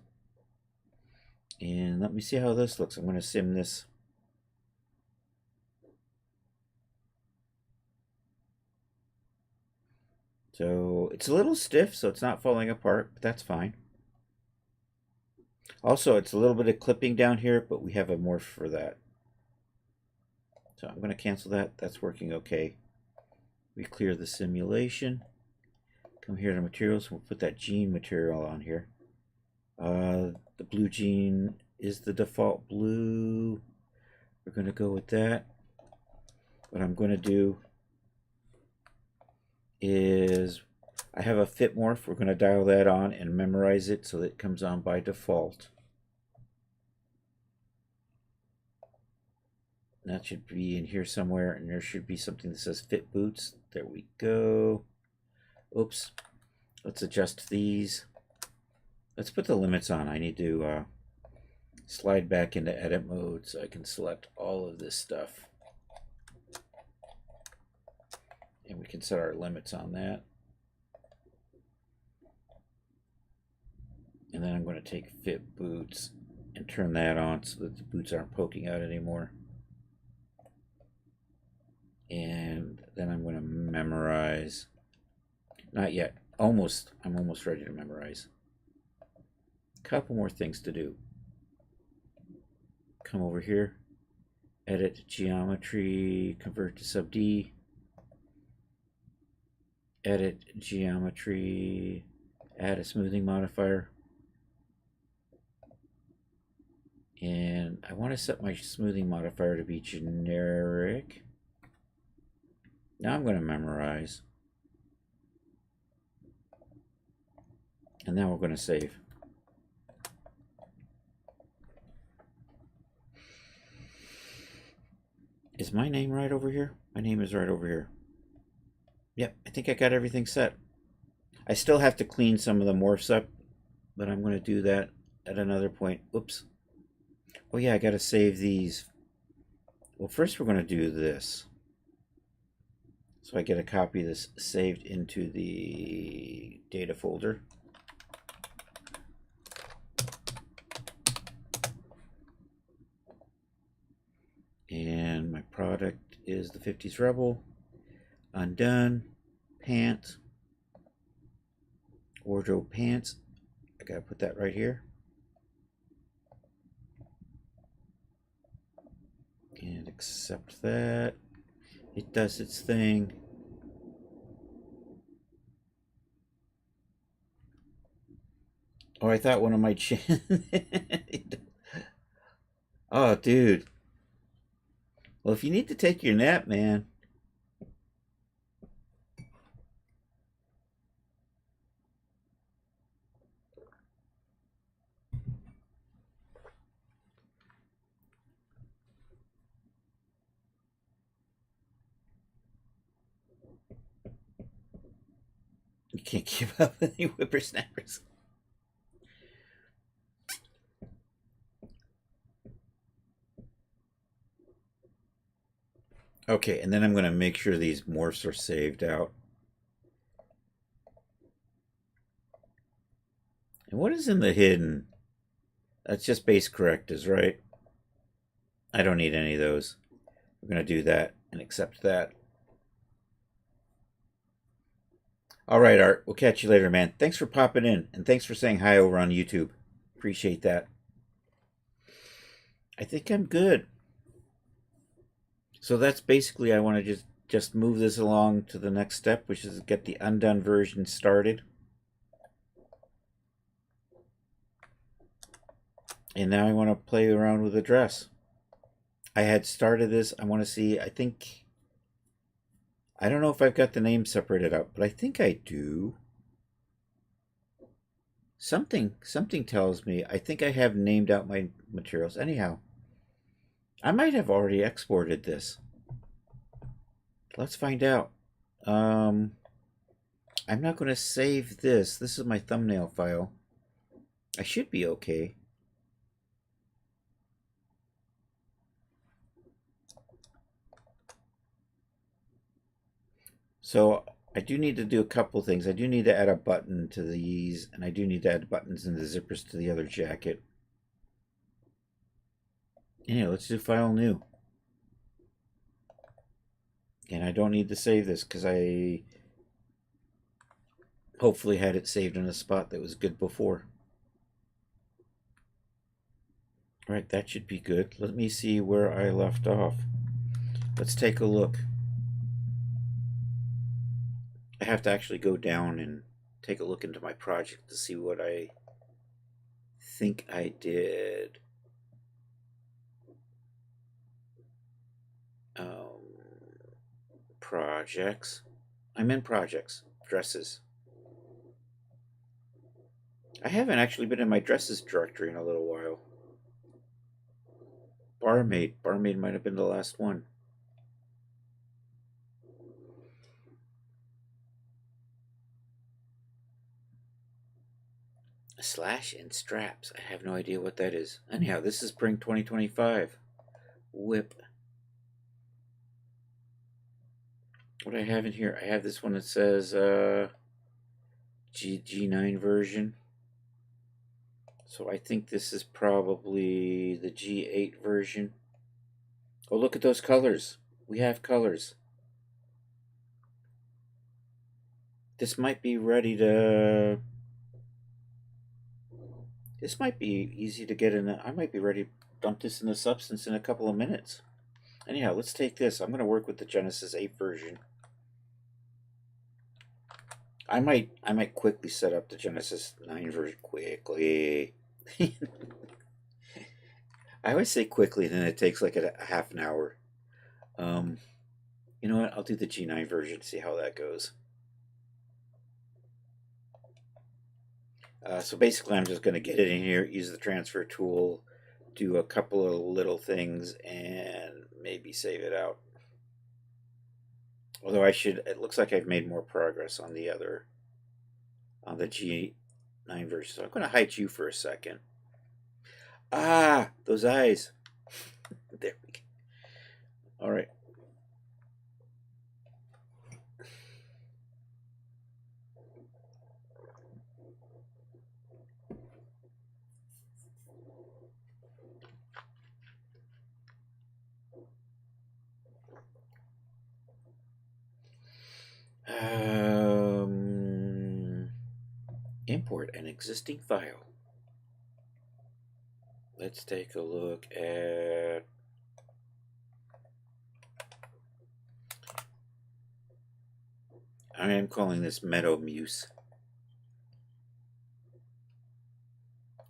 And let me see how this looks. I'm going to sim this. So it's a little stiff, so it's not falling apart, but that's fine. Also, it's a little bit of clipping down here, but we have a morph for that. So I'm going to cancel that. That's working okay. We clear the simulation. Come here to materials. We'll put that gene material on here. The blue gene is the default blue. We're going to go with that. What I'm going to do is I have a fit morph. We're going to dial that on and memorize it so that it comes on by default. That should be in here somewhere, and there should be something that says fit boots. There we go. Oops. Let's adjust these. Let's put the limits on. I need to slide back into edit mode so I can select all of this stuff. And we can set our limits on that. And then I'm going to take fit boots and turn that on so that the boots aren't poking out anymore. And then I'm going to memorize. Not yet. Almost. I'm almost ready to memorize. Couple more things to do. Come over here. Edit geometry. Convert to sub D. Edit geometry. Add a smoothing modifier. And I want to set my smoothing modifier to be generic. Now I'm going to memorize. And now we're going to save. Is my name right over here? My name is right over here. Yep, I think I got everything set. I still have to clean some of the morphs up, but I'm going to do that at another point. Oops. Oh yeah, I got to save these. Well, first we're going to do this. So I get a copy of this saved into the data folder. And my product is the 50s Rebel. Undone. Pants. Wardrobe pants. I gotta put that right here. And accept that. It does its thing. Oh, I thought one of my Oh, dude. Well, if you need to take your nap, man. You can't keep up with any whippersnappers. Okay, and then I'm going to make sure these morphs are saved out. And what is in the hidden? That's just base correctors, right? I don't need any of those. We're going to do that and accept that. All right, Art. We'll catch you later, man. Thanks for popping in, and thanks for saying hi over on YouTube. Appreciate that. I think I'm good. So that's basically, I want to just move this along to the next step, which is get the undone version started. And now I want to play around with the dress. I had started this. I want to see, I don't know if I've got the name separated out, but I think I do. Something tells me, I think I have named out my materials. Anyhow, I might have already exported this. Let's find out. I'm not going to save this. This is my thumbnail file. I should be okay. So I do need to do a couple things. I do need to add a button to these, and I do need to add buttons and the zippers to the other jacket. Anyway, let's do file new. And I don't need to save this because I hopefully had it saved in a spot that was good before. All right, that should be good. Let me see where I left off. Let's take a look. I have to actually go down and take a look into my project to see what I think I did. Projects. I'm in projects. Dresses. I haven't actually been in my dresses directory in a little while. Barmaid. Barmaid might have been the last one. Slash and straps. I have no idea what that is. Anyhow, this is spring 2025. Whip. What I have in here, I have this one that says G9 version. So I think this is probably the G8 version. Oh, look at those colors. We have colors. This might be ready to... This might be easy to get in. I might be ready to dump this in the substance in a couple of minutes. Anyhow, let's take this. I'm going to work with the Genesis 8 version. I might quickly set up the Genesis 9 version quickly. I always say quickly, then it takes like a half an hour. You know what? I'll do the G9 version to see how that goes. So basically, I'm just going to get it in here, use the transfer tool, do a couple of little things, and maybe save it out. Although it looks like I've made more progress on the G9 version. So I'm going to hide you for a second. Ah, those eyes. There we go. All right. Import an existing file. Let's take a look at... I am calling this Meadow Muse.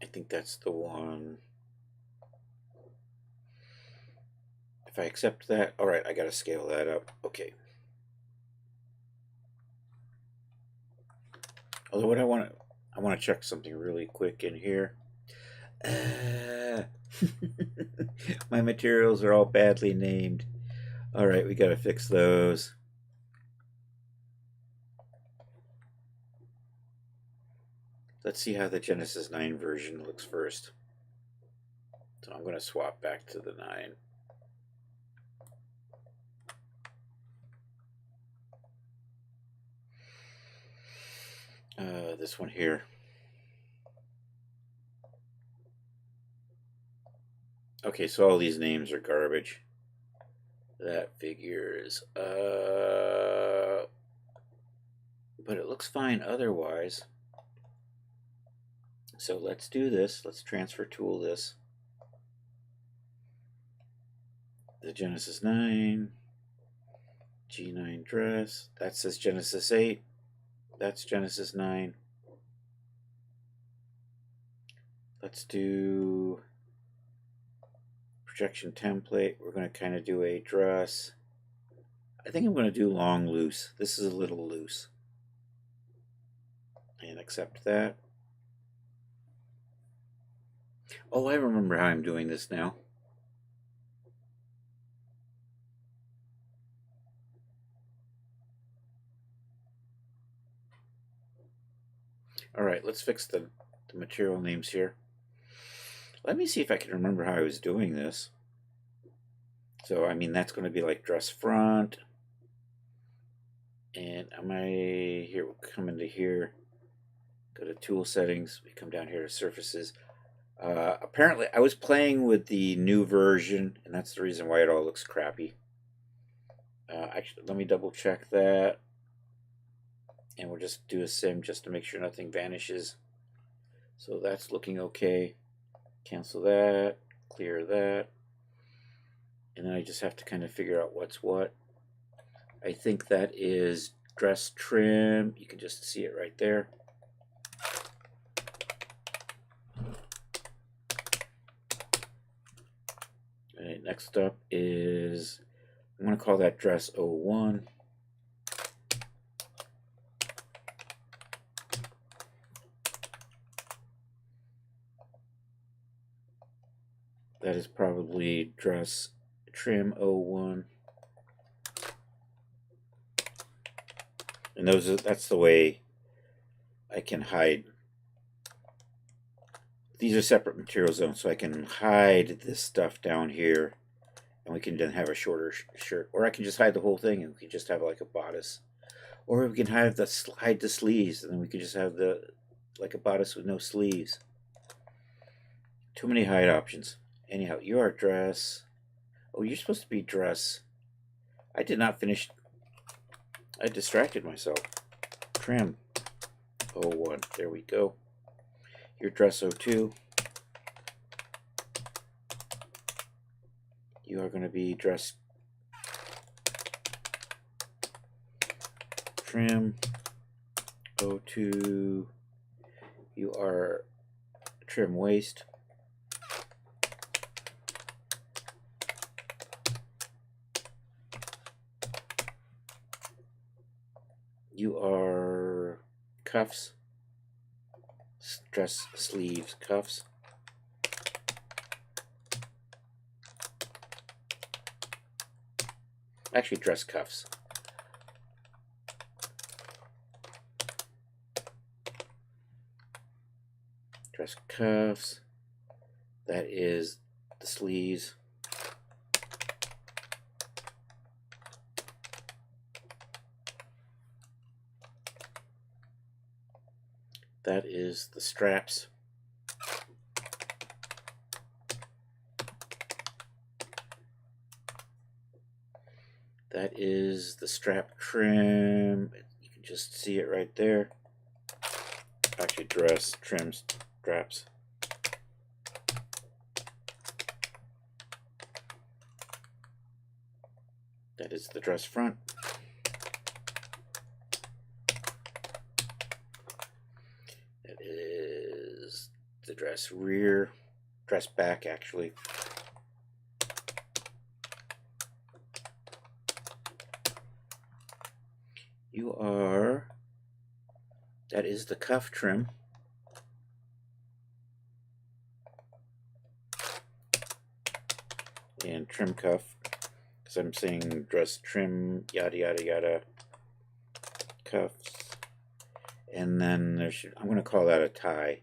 I think that's the one. If I accept that, all right, I got to scale that up. Okay. Although what I want to check something really quick in here. My materials are all badly named. All right, we got to fix those. Let's see how the Genesis 9 version looks first. So I'm going to swap back to the 9. This one here. Okay, so all these names are garbage. That figures. But it looks fine otherwise. So let's do this. Let's transfer tool this. The Genesis 9. G9 dress. That says Genesis 8. That's Genesis 9. Let's do projection template. We're going to kind of do a dress. I think I'm going to do long loose. This is a little loose. And accept that. Oh, I remember how I'm doing this now. All right, let's fix the material names here. Let me see if I can remember how I was doing this. So, I mean, that's going to be like dress front. And here, we'll come into here, go to tool settings, we come down here to surfaces. Apparently, I was playing with the new version, and that's the reason why it all looks crappy. Actually, let me double check that. And we'll just do a sim just to make sure nothing vanishes. So that's looking okay. Cancel that, clear that. And then I just have to kind of figure out what's what. I think that is dress trim. You can just see it right there. All right, next up is, I'm going to call that dress 01. That is probably dress trim 01. And that's the way I can hide. These are separate material zones, so I can hide this stuff down here, and we can then have a shorter shirt. Or I can just hide the whole thing, and we can just have like a bodice. Or we can hide the sleeves, and then we can just have like a bodice with no sleeves. Too many hide options. Anyhow, you are dress. Oh, you're supposed to be dress. I did not finish. I distracted myself. Trim 01. There we go. Your dress 02. You are going to be dress trim 02. You are trim waist. You are cuffs. Dress sleeves cuffs. Actually, dress cuffs. Dress cuffs. That is the sleeves. That is the straps. That is the strap trim. You can just see it right there. Actually, dress trim straps. That is the dress front. That is the dress rear. Dress back, actually. You are... That is the cuff trim. And trim cuff. Because I'm saying dress trim, yada yada yada. Cuffs. And then I'm going to call that a tie.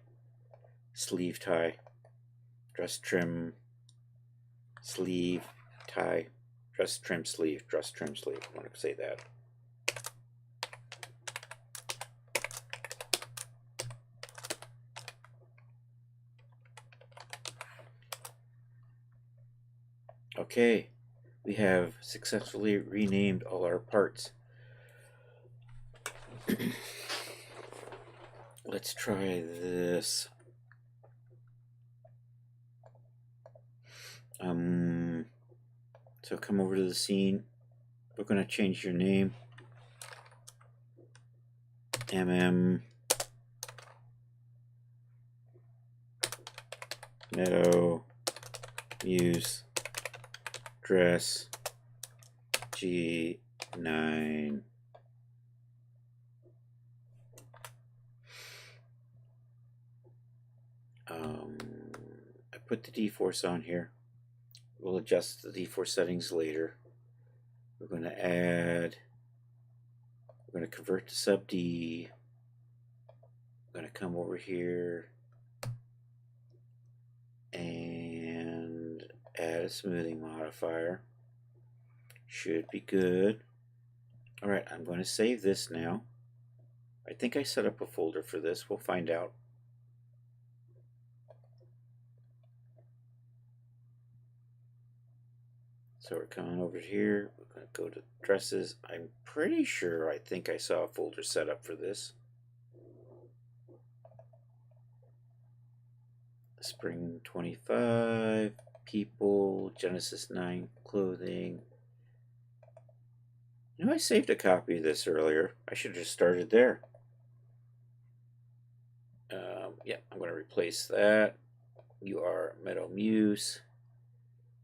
Sleeve tie. Dress trim, sleeve, tie. Dress trim sleeve, dress trim sleeve. I'm going to say that. Okay, we have successfully renamed all our parts. Let's try this. So come over to the scene. We're going to change your name. Meadow Muse Dress G9. I put the D-Force on here. We'll adjust the D-Force settings later. We're going to convert to sub D. I'm going to come over here and add a smoothing modifier. Should be good. Alright, I'm going to save this now. I think I set up a folder for this. We'll find out. So we're coming over here. We're going to go to dresses. I'm pretty sure I think I saw a folder set up for this. Spring 25, people, Genesis 9, clothing. You know, I saved a copy of this earlier. I should have just started there. Yeah, I'm going to replace that. You are Meadow Muse.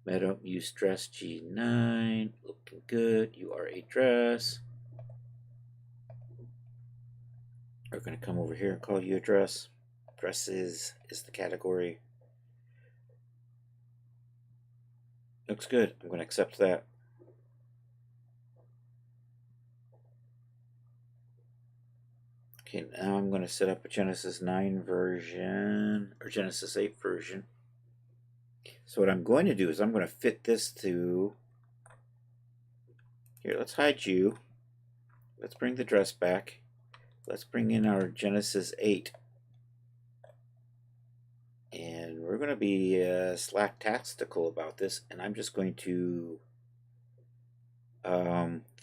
Meadow Muse Dress G9. Looking good. You are a dress. We're going to come over here and call you a dress. Dresses is the category. Looks good. I'm going to accept that. Okay, now I'm going to set up a Genesis 9 version, or Genesis 8 version. So what I'm going to do is I'm going to fit this to... Here, let's hide you. Let's bring the dress back. Let's bring in our Genesis 8. And we're going to be slack-tastical about this, and I'm just going to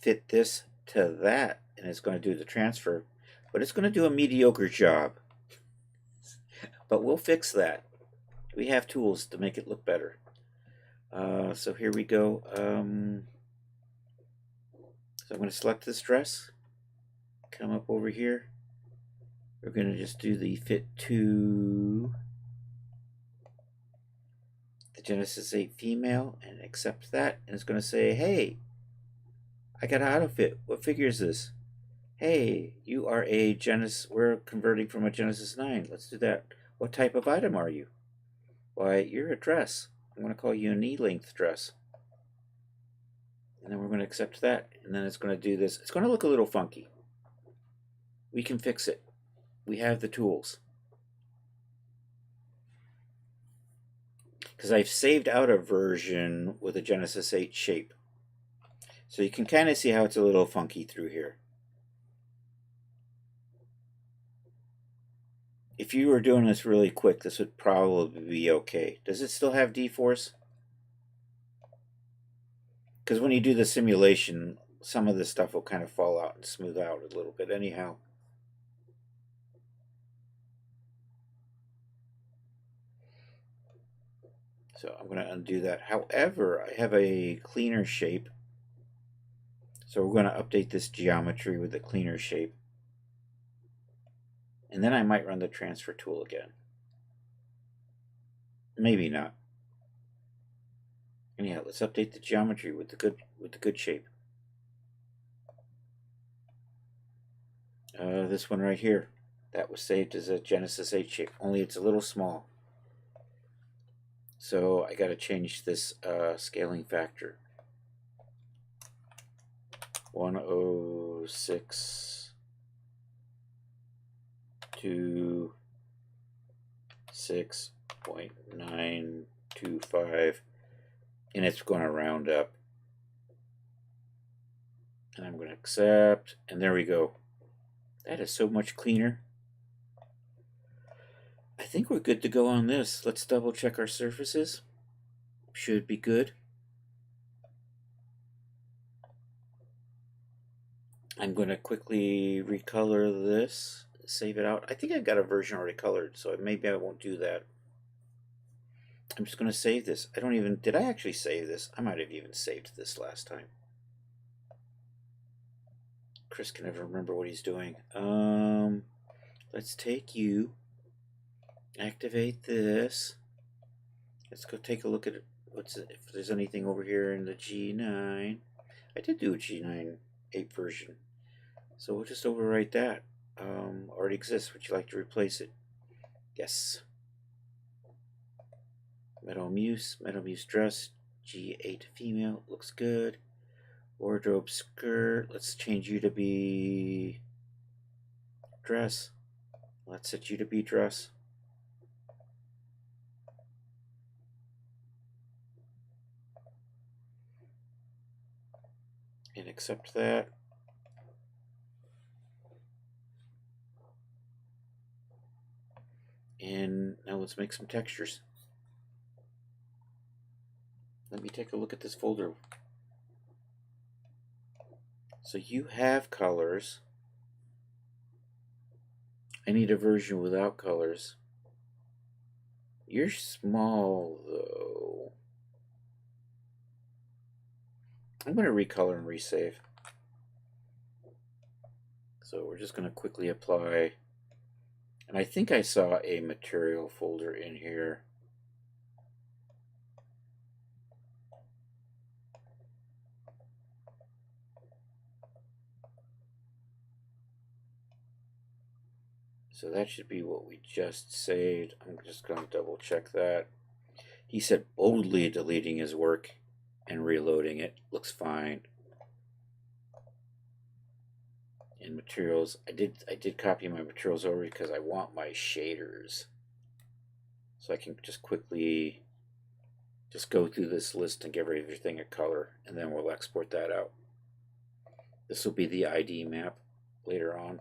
fit this to that, and it's going to do the transfer, but it's going to do a mediocre job. But we'll fix that. We have tools to make it look better. So here we go. So I'm going to select this dress, come up over here. We're going to just do the fit to the Genesis 8 female and accept that. And it's going to say, hey, I got an auto fit. What figure is this? Hey, you are a Genesis. We're converting from a Genesis 9. Let's do that. What type of item are you? Why, you're a dress. I'm going to call you a knee-length dress. And then we're going to accept that. And then it's going to do this. It's going to look a little funky. We can fix it. We have the tools. Because I've saved out a version with a Genesis 8 shape. So you can kind of see how it's a little funky through here. If you were doing this really quick, this would probably be okay. Does it still have D-Force? Because when you do the simulation, some of this stuff will kind of fall out and smooth out a little bit anyhow. So I'm going to undo that. However, I have a cleaner shape. So we're going to update this geometry with the cleaner shape. And then I might run the transfer tool again. Maybe not. Anyhow, let's update the geometry with the good shape. This one right here, that was saved as a Genesis 8 shape, only it's a little small. So I got to change this scaling factor. 106 to 6.925, and it's going to round up. And I'm going to accept, and there we go. That is so much cleaner. I think we're good to go on this. Let's double check our surfaces. Should be good. I'm going to quickly recolor this, save it out. I think I've got a version already colored, so maybe I won't do that. I'm just going to save this. Did I actually save this? I might have even saved this last time. Chris can never remember what he's doing. Let's take you, activate this. Let's go take a look at it. If there's anything over here in the G9. I did do a G9 8 version. So we'll just overwrite that. Already exists. Would you like to replace it? Yes. Metal Muse dress, G8 female, looks good. Wardrobe skirt, let's change you to be dress. Let's set you to be dress. And accept that. And now let's make some textures. Let me take a look at this folder. So you have colors. I need a version without colors. You're small, though. I'm going to recolor and resave. So we're just going to quickly apply. And I think I saw a material folder in here. So that should be what we just saved. I'm just going to double check that. He said boldly deleting his work. and reloading it. Looks fine. In materials, I did copy my materials over because I want my shaders. So I can just quickly just go through this list and give everything a color, and then we'll export that out. This will be the ID map later on.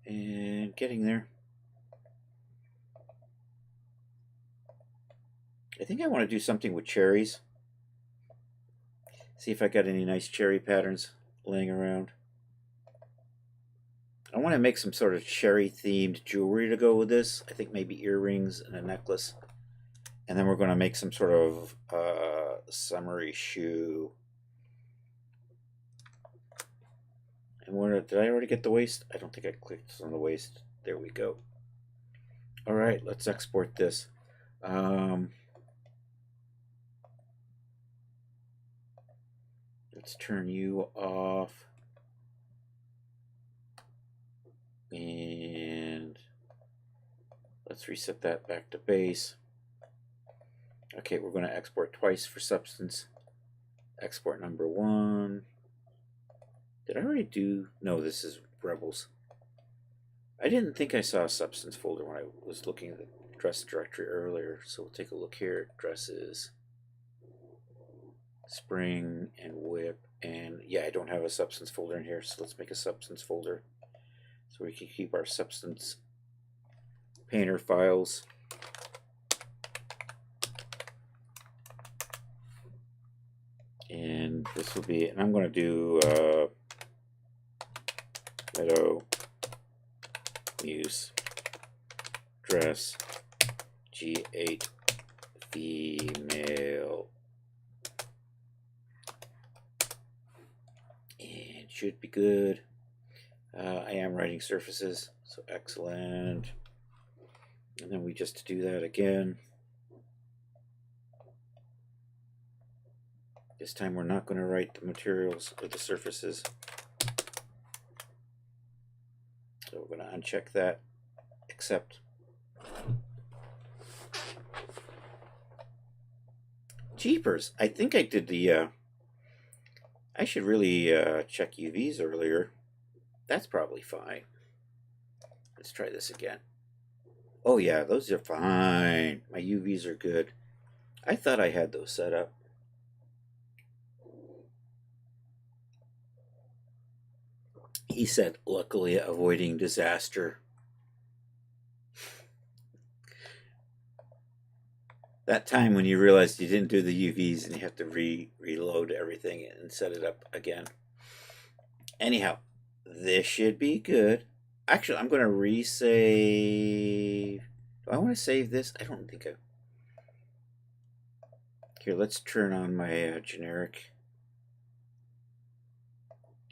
And getting there. I think I want to do something with cherries. See if I got any nice cherry patterns laying around. I want to make some sort of cherry themed jewelry to go with this. I think maybe earrings and a necklace. And then we're going to make some sort of summery shoe. And where did I already get the waist? I don't think I clicked on the waist. There we go. All right, let's export this. Let's turn you off. And let's reset that back to base. Okay, we're going to export twice for substance. Export number 1. Did I already do? No, this is Rebels. I didn't think I saw a substance folder when I was looking at the dress directory earlier. So we'll take a look here. Dresses, spring, and whip. And yeah, I don't have a substance folder in here. So let's make a substance folder so we can keep our substance painter files. And this will be, and I'm going to do Meadow Muse dress G8 female, and should be good. I am writing surfaces, so excellent. And then we just do that again. This time we're not going to write the materials or the surfaces. So we're going to uncheck that, accept. Jeepers, I think I did the, I should really check UVs earlier. That's probably fine. Let's try this again. Oh yeah, those are fine. My UVs are good. I thought I had those set up. He said, luckily avoiding disaster. That time when you realized you didn't do the UVs and you have to reload everything and set it up again. Anyhow, this should be good. Actually, I'm going to resave. Do I want to save this? I don't think I... Here, let's turn on my generic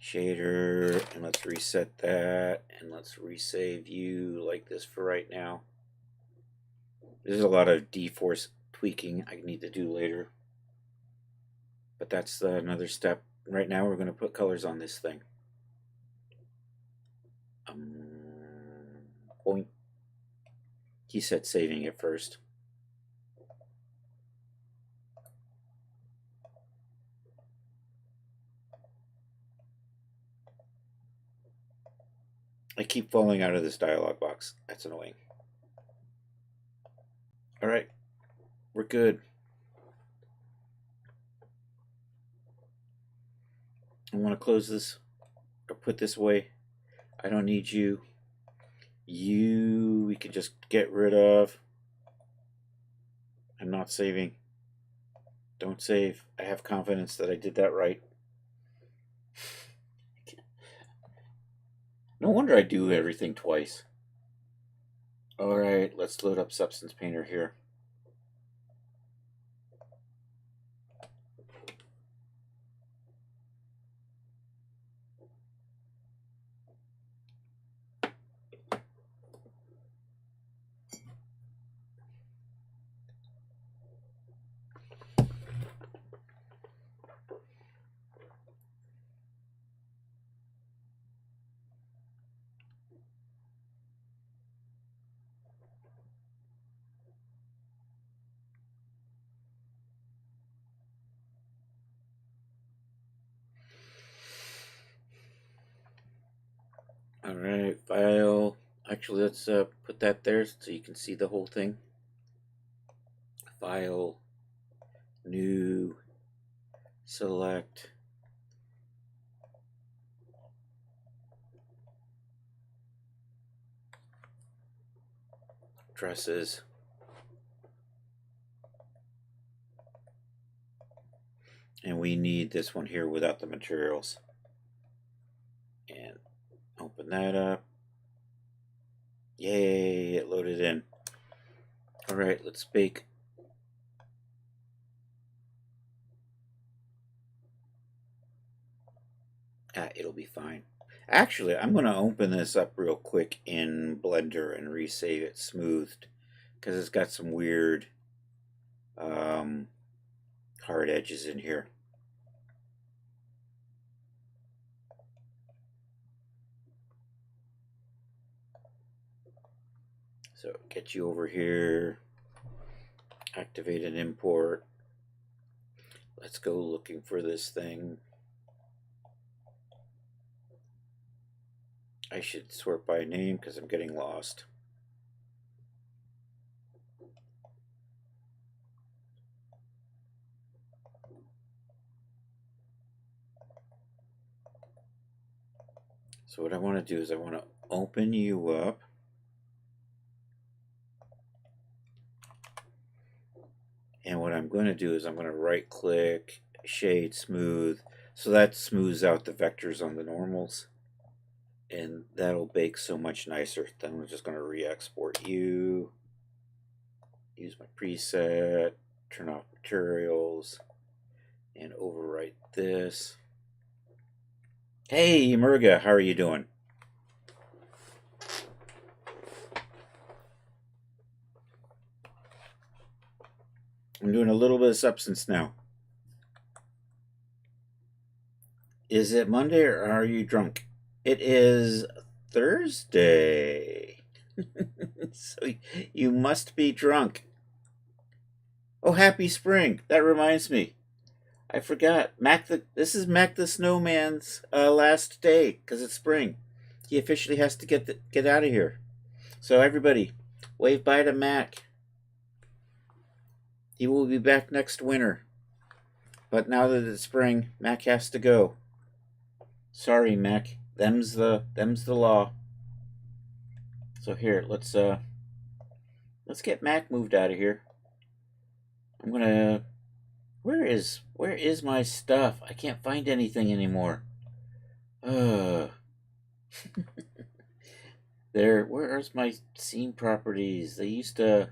shader, and let's reset that, and let's resave you like this for right now. There's a lot of D-force tweaking I need to do later, but that's another step. Right now we're going to put colors on this thing. Point. He said saving it first. I keep falling out of this dialog box. That's annoying. All right, we're good. I want to close this or put this away. I don't need you. You, we can just get rid of. I'm not saving. Don't save. I have confidence that I did that right. No wonder I do everything twice. All right, let's load up Substance Painter here. Alright, file. Actually, let's put that there so you can see the whole thing. File, new, select. Dresses. And we need this one here without the materials. And open that up. Yay, it loaded in. Alright, let's bake. It'll be fine. Actually, I'm going to open this up real quick in Blender and resave it smoothed, because it's got some weird hard edges in here. So get you over here, activate an import. Let's go looking for this thing. I should sort by name because I'm getting lost. So what I want to do is I want to open you up. And what I'm going to do is I'm going to right click, shade, smooth. So that smooths out the vectors on the normals. And that'll bake so much nicer. Then I'm just going to re-export you. Use my preset, turn off materials, and overwrite this. Hey, Murga, how are you doing? I'm doing a little bit of substance now. Is it Monday or are you drunk? It is Thursday. So you must be drunk. Oh, happy spring. That reminds me. I forgot. This is Mac the Snowman's last day because it's spring. He officially has to get out of here. So everybody, wave bye to Mac. He will be back next winter. But now that it's spring, Mac has to go. Sorry, Mac. Them's the law. So here, let's get Mac moved out of here. I'm gonna. Where is my stuff? I can't find anything anymore. There. Where's my scene properties? They used to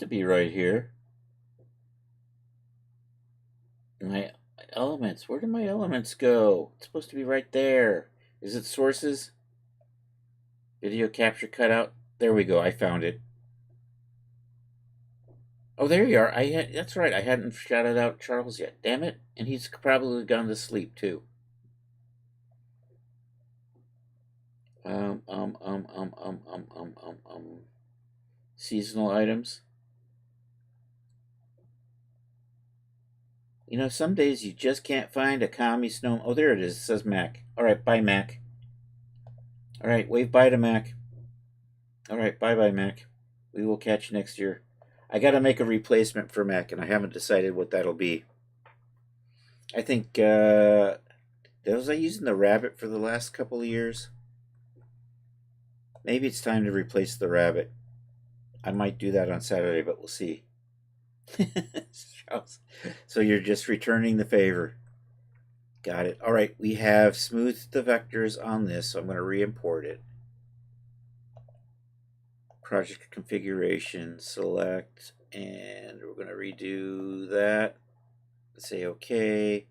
be right here. My elements. Where did my elements go? It's supposed to be right there. Is it sources? Video capture cutout. There we go. I found it. Oh, there you are. That's right. I hadn't shouted out Charles yet. Damn it. And he's probably gone to sleep too. Seasonal items. You know, some days you just can't find a commie snow. Oh, there it is. It says Mac. All right, bye, Mac. All right, wave bye to Mac. All right, bye, Mac. We will catch you next year. I got to make a replacement for Mac, and I haven't decided what that'll be. I think was I using the rabbit for the last couple of years? Maybe it's time to replace the rabbit. I might do that on Saturday, but we'll see. So you're just returning the favor. Got it. All right, we have smoothed the vectors on this, so I'm going to re-import it. Project configuration, select, and we're going to redo that. Say okay.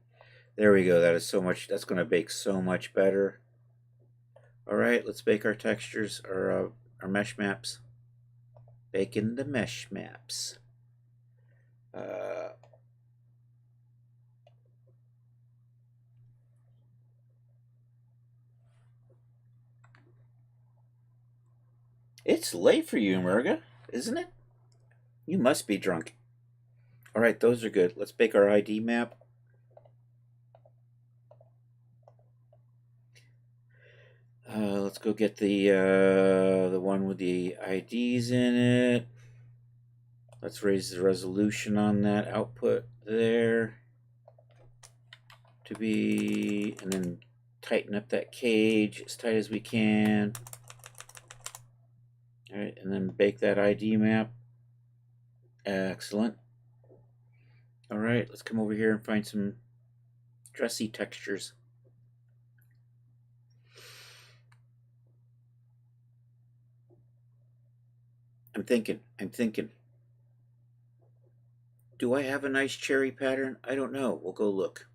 There we go. That is so much. That's going to bake so much better. All right, let's bake our textures, our mesh maps. Baking the mesh maps. It's late for you, Murga, isn't it? You must be drunk. All right, those are good. Let's bake our ID map. let's go get the one with the IDs in it. Let's raise the resolution on that output there to be, and then tighten up that cage as tight as we can. All right, and then bake that ID map. Excellent. All right, let's come over here and find some dressy textures. I'm thinking. Do I have a nice cherry pattern? I don't know. We'll go look.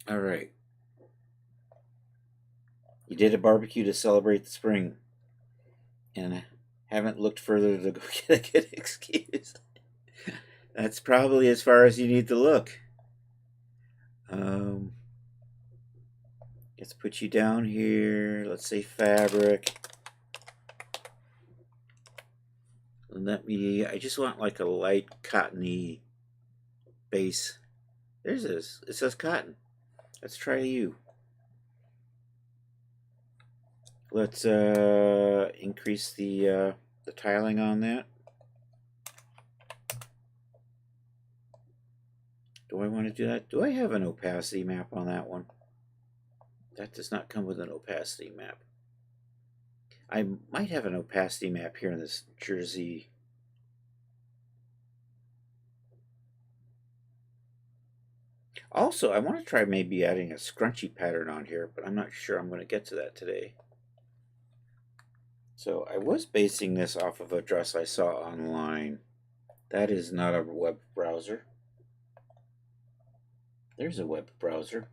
All right. You did a barbecue to celebrate the spring, and I haven't looked further to go get a good excuse. That's probably as far as you need to look. Let's put you down here. Let's say fabric. I just want like a light cottony base. There's this. It says cotton. Let's try you. Let's increase the tiling on that. Do I want to do that? Do I have an opacity map on that one? That does not come with an opacity map. I might have an opacity map here in this jersey. Also, I want to try maybe adding a scrunchy pattern on here, but I'm not sure I'm going to get to that today. So I was basing this off of a dress I saw online. That is not a web browser. There's a web browser.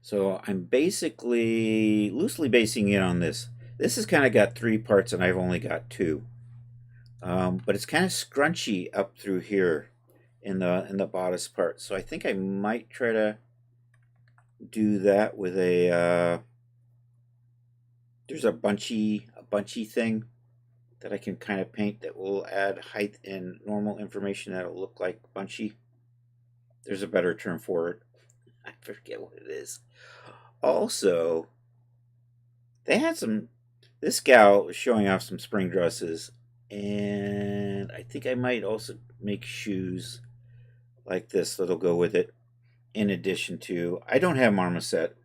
So I'm basically loosely basing it on this. This has kind of got 3 parts and I've only got 2. But it's kind of scrunchy up through here in the bodice part. So I think I might try to do that with a there's a bunchy thing that I can kind of paint that will add height and normal information that'll look like bunchy. There's a better term for it. I forget what it is. Also, they had this gal was showing off some spring dresses, and I think I might also make shoes like this that'll go with it. In addition to, I don't have Marmoset.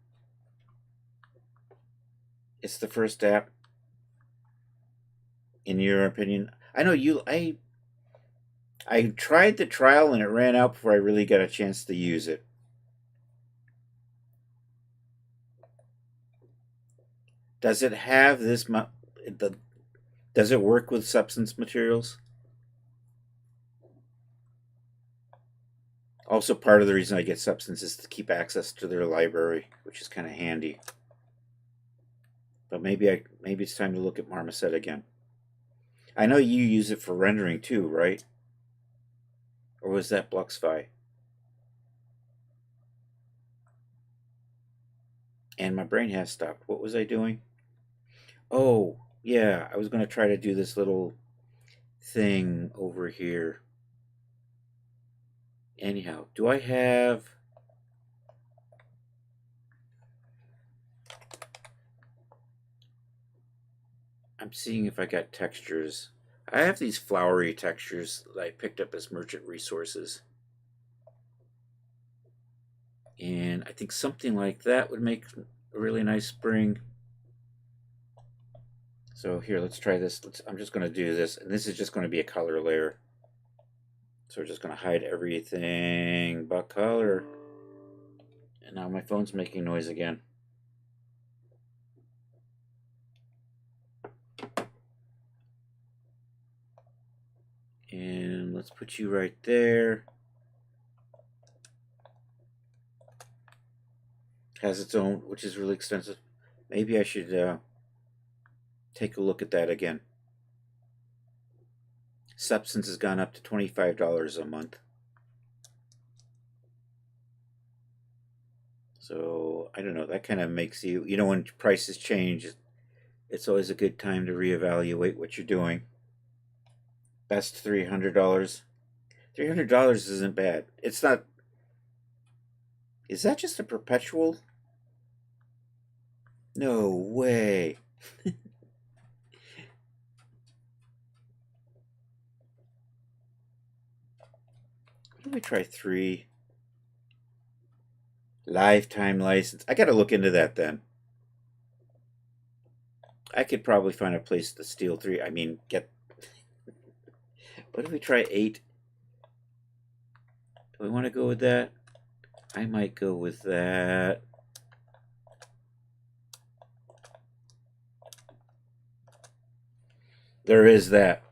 It's the first app. In your opinion, I know you. I tried the trial and it ran out before I really got a chance to use it. Does it have this? Does it work with Substance materials? Also, part of the reason I get Substance is to keep access to their library, which is kind of handy. But maybe it's time to look at Marmoset again. I know you use it for rendering too, right? Or was that Bluxify? And my brain has stopped. What was I doing? Oh, yeah, I was going to try to do this little thing over here. Anyhow, do I have... I'm seeing if I got textures. I have these flowery textures that I picked up as merchant resources. And I think something like that would make a really nice spring. So here, let's try this. I'm just going to do this, and this is just going to be a color layer. So we're just going to hide everything but color. And now my phone's making noise again. And let's put you right there. Has its own, which is really extensive. Maybe I should take a look at that again. Substance has gone up to $25 a month. So I don't know. That kind of makes you, when prices change, it's always a good time to reevaluate what you're doing. Best $300. $300 isn't bad. It's not. Is that just a perpetual? No way. Let me try 3. Lifetime license. I gotta look into that then. I could probably find a place to steal 3. I mean, get. What if we try 8? Do we want to go with that? I might go with that. There is that.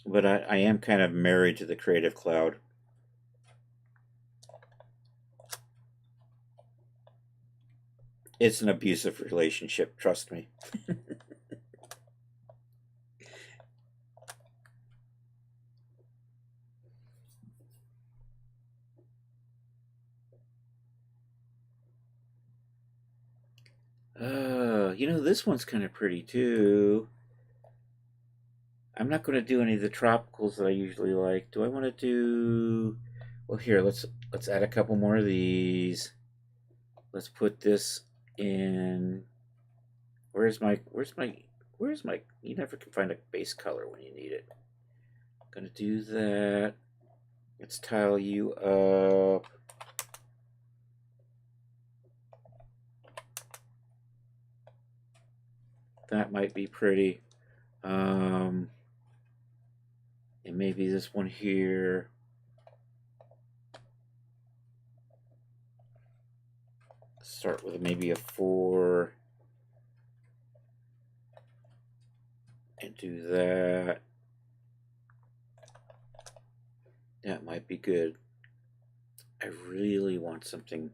But I am kind of married to the Creative Cloud. It's an abusive relationship, trust me. This one's kind of pretty too. I'm not going to do any of the tropicals that I usually like. Do I want to do? Well, here let's add a couple more of these. Let's put this in. Where's my? You never can find a base color when you need it. I'm gonna do that. Let's tile you up. That might be pretty. And maybe this one here. Start with maybe a 4. And do that. That might be good. I really want something.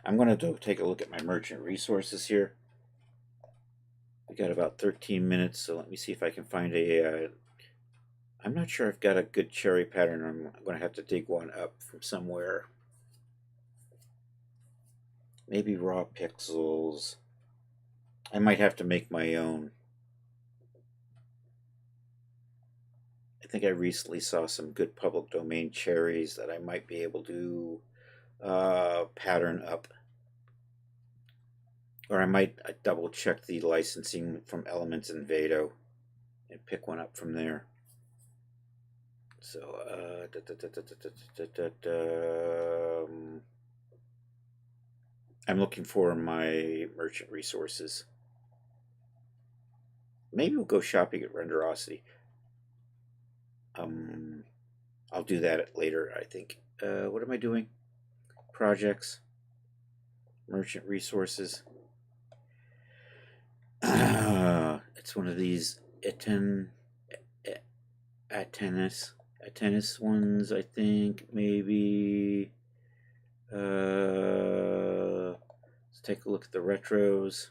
I'm going to take a look at my merchant resources here. We got about 13 minutes, so let me see if I can find a. I'm not sure I've got a good cherry pattern. I'm going to have to dig one up from somewhere. Maybe raw pixels. I might have to make my own. I think I recently saw some good public domain cherries that I might be able to pattern up. Or I might double check the licensing from Elements and Vado and pick one up from there. So, I'm looking for my merchant resources. Maybe we'll go shopping at Renderosity. I'll do that later, I think. What am I doing? Projects, merchant resources. It's one of these Atenis ones, I think. Maybe. Let's take a look at the retros.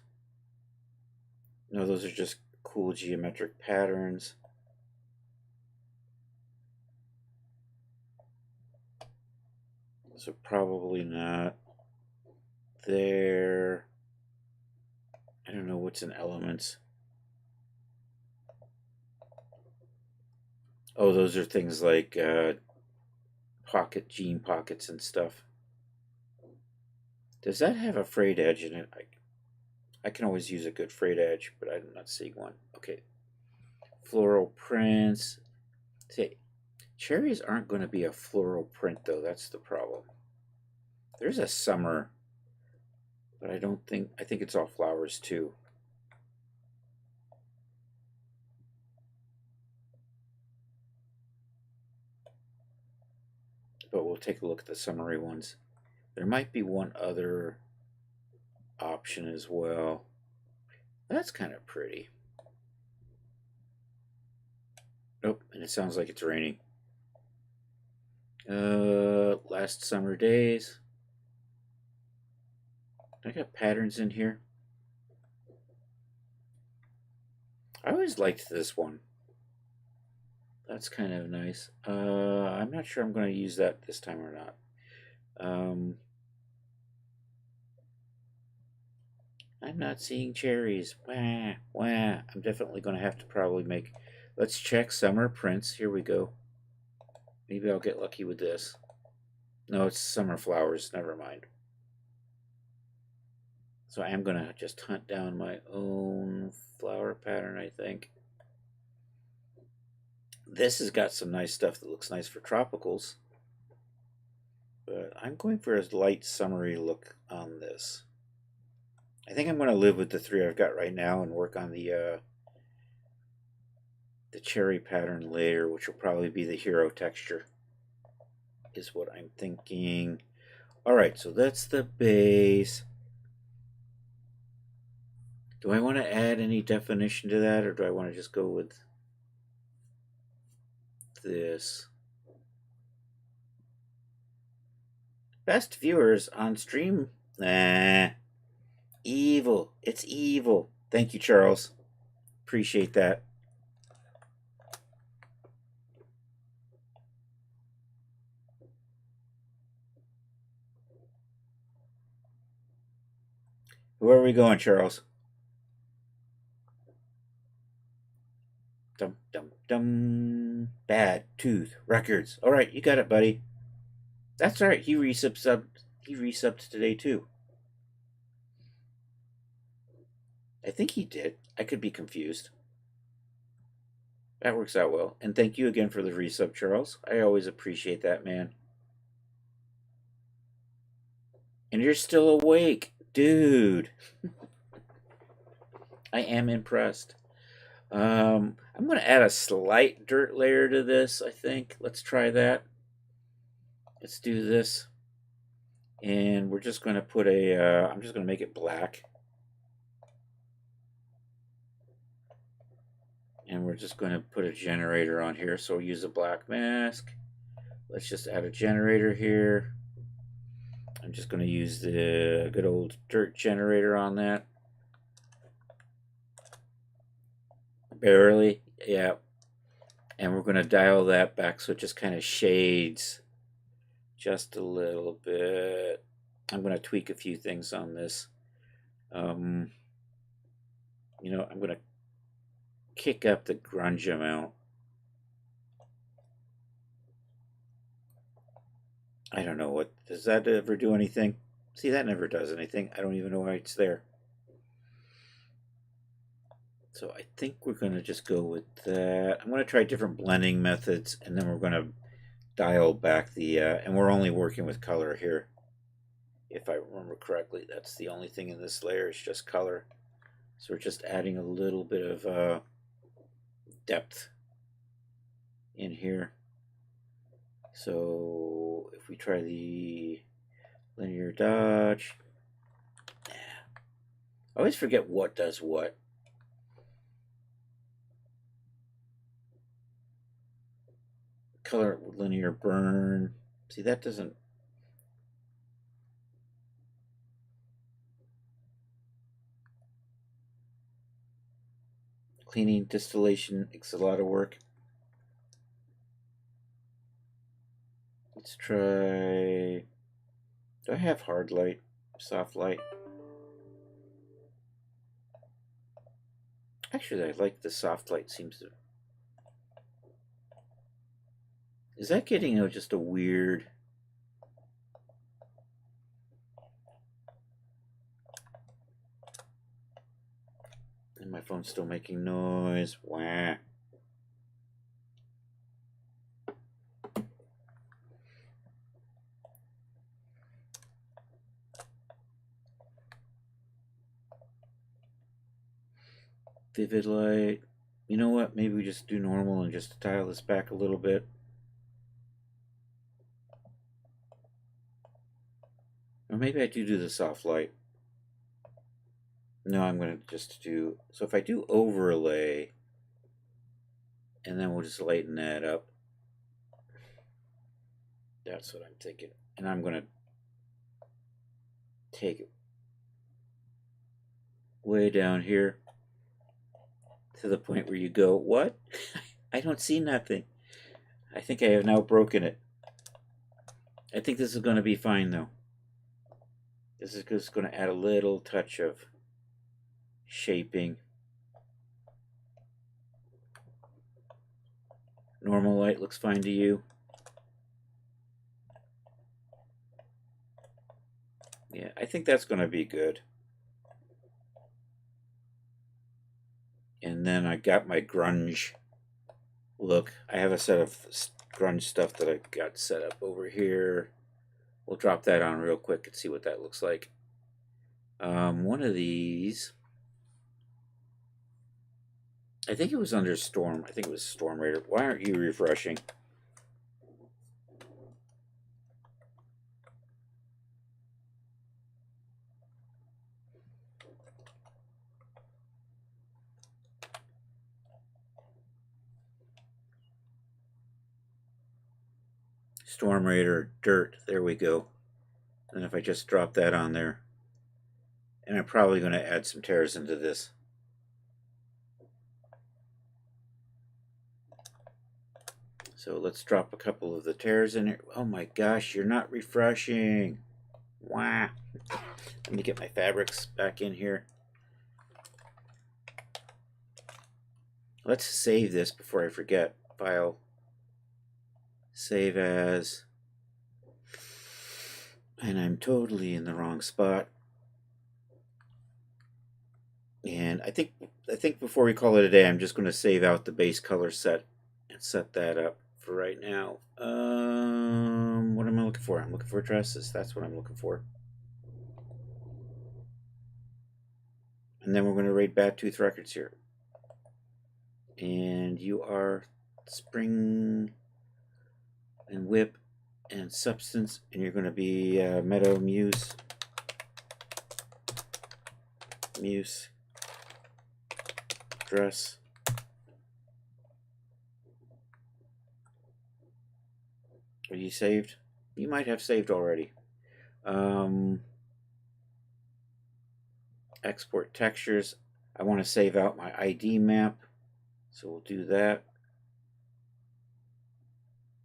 No, those are just cool geometric patterns. So probably not there. I don't know what's in Elements. Oh, those are things like gene pockets and stuff. Does that have a frayed edge in it? I can always use a good frayed edge, but I'm not seeing one. Okay. Floral prints. See, cherries aren't going to be a floral print, though. That's the problem. There's a summer, but I think it's all flowers, too. But we'll take a look at the summary ones. There might be one other option as well. That's kind of pretty. Nope, and it sounds like it's raining. Last summer days. I got patterns in here. I always liked this one. That's kind of nice. I'm not sure I'm going to use that this time or not. I'm not seeing cherries. Wah, wah. I'm definitely going to have to probably make... Let's check summer prints. Here we go. Maybe I'll get lucky with this. No, it's summer flowers. Never mind. So I am going to just hunt down my own flower pattern, I think. This has got some nice stuff that looks nice for tropicals. But I'm going for a light summery look on this. I think I'm going to live with the three I've got right now and work on the cherry pattern later, which will probably be the hero texture, is what I'm thinking. All right, so that's the base. Do I want to add any definition to that, or do I want to just go with this? Best viewers on stream? Nah. Evil. It's evil. Thank you, Charles. Appreciate that. Where are we going, Charles? Dum dum dum. Bad Tooth Records. All right, you got it, buddy. That's all right. He resubbed today too. I think he did. I could be confused. That works out well. And thank you again for the resub, Charles. I always appreciate that, man. And you're still awake, dude. I am impressed. I'm going to add a slight dirt layer to this, I think. Let's try that. Let's do this. And we're just going to put I'm just going to make it black. And we're just going to put a generator on here. So we'll use a black mask. Let's just add a generator here. I'm just going to use the good old dirt generator on that. Barely, yeah. And we're going to dial that back so it just kind of shades just a little bit. I'm going to tweak a few things on this. I'm going to kick up the grunge amount. I don't know what, does that ever do anything? See, that never does anything. I don't even know why it's there. So I think we're going to just go with that. I'm going to try different blending methods, and then we're going to dial back the, and we're only working with color here. If I remember correctly, that's the only thing in this layer is just color. So we're just adding a little bit of depth in here. So if we try the linear dodge, I always forget what does what. Color linear burn. See, that doesn't. Cleaning, distillation, it's a lot of work. Let's try. Do I have hard light, soft light? Actually, I like the soft light. Seems to. Is that getting just a weird? And my phone's still making noise. Wah. Vivid light. You know what? Maybe we just do normal and just dial this back a little bit. Or maybe I do the soft light. No, I'm going to just do... So if I do overlay, and then we'll just lighten that up. That's what I'm thinking. And I'm going to take it way down here to the point where you go, what? I don't see nothing. I think I have now broken it. I think this is going to be fine though. This is just going to add a little touch of shaping. Normal light looks fine to you? Yeah, I think that's going to be good. And then I got my grunge look. I have a set of grunge stuff that I got set up over here. We'll drop that on real quick and see what that looks like. One of these, I think it was under Storm. I think it was Storm Raider. Why aren't you refreshing? Storm Raider Dirt. There we go. And if I just drop that on there, and I'm probably going to add some tears into this. So let's drop a couple of the tears in here. Oh my gosh, you're not refreshing. Wow. Let me get my fabrics back in here. Let's save this before I forget. File. Save as. And I'm totally in the wrong spot. And I think before we call it a day, I'm just going to save out the base color set and set that up for right now. What am I looking for? I'm looking for dresses. That's what I'm looking for. And then we're going to raid Bad Tooth Records here. And you are Spring and Whip and Substance, and you're going to be Meadow Muse. Muse. Dress. Are you saved? You might have saved already. Export textures. I want to save out my ID map, so we'll do that.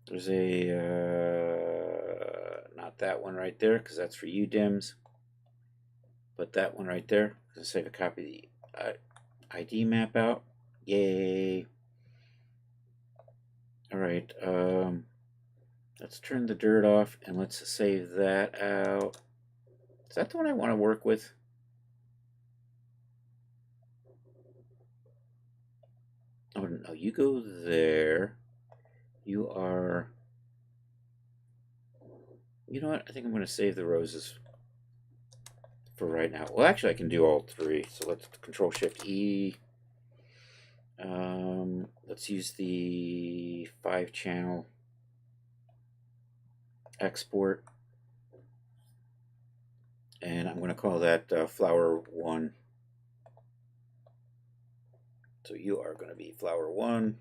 There's a not that one right there because that's for UDIMs, but that one right there. I'm gonna save a copy of the ID map out. Yay! All right. Let's turn the dirt off and let's save that out. Is that the one I want to work with? Oh no, you go there. You are. You know what? I think I'm going to save the roses for right now. Well, actually, I can do all three. So let's Control Shift E. Let's use the 5-channel export. And I'm going to call that Flower 1. So you are going to be Flower 1.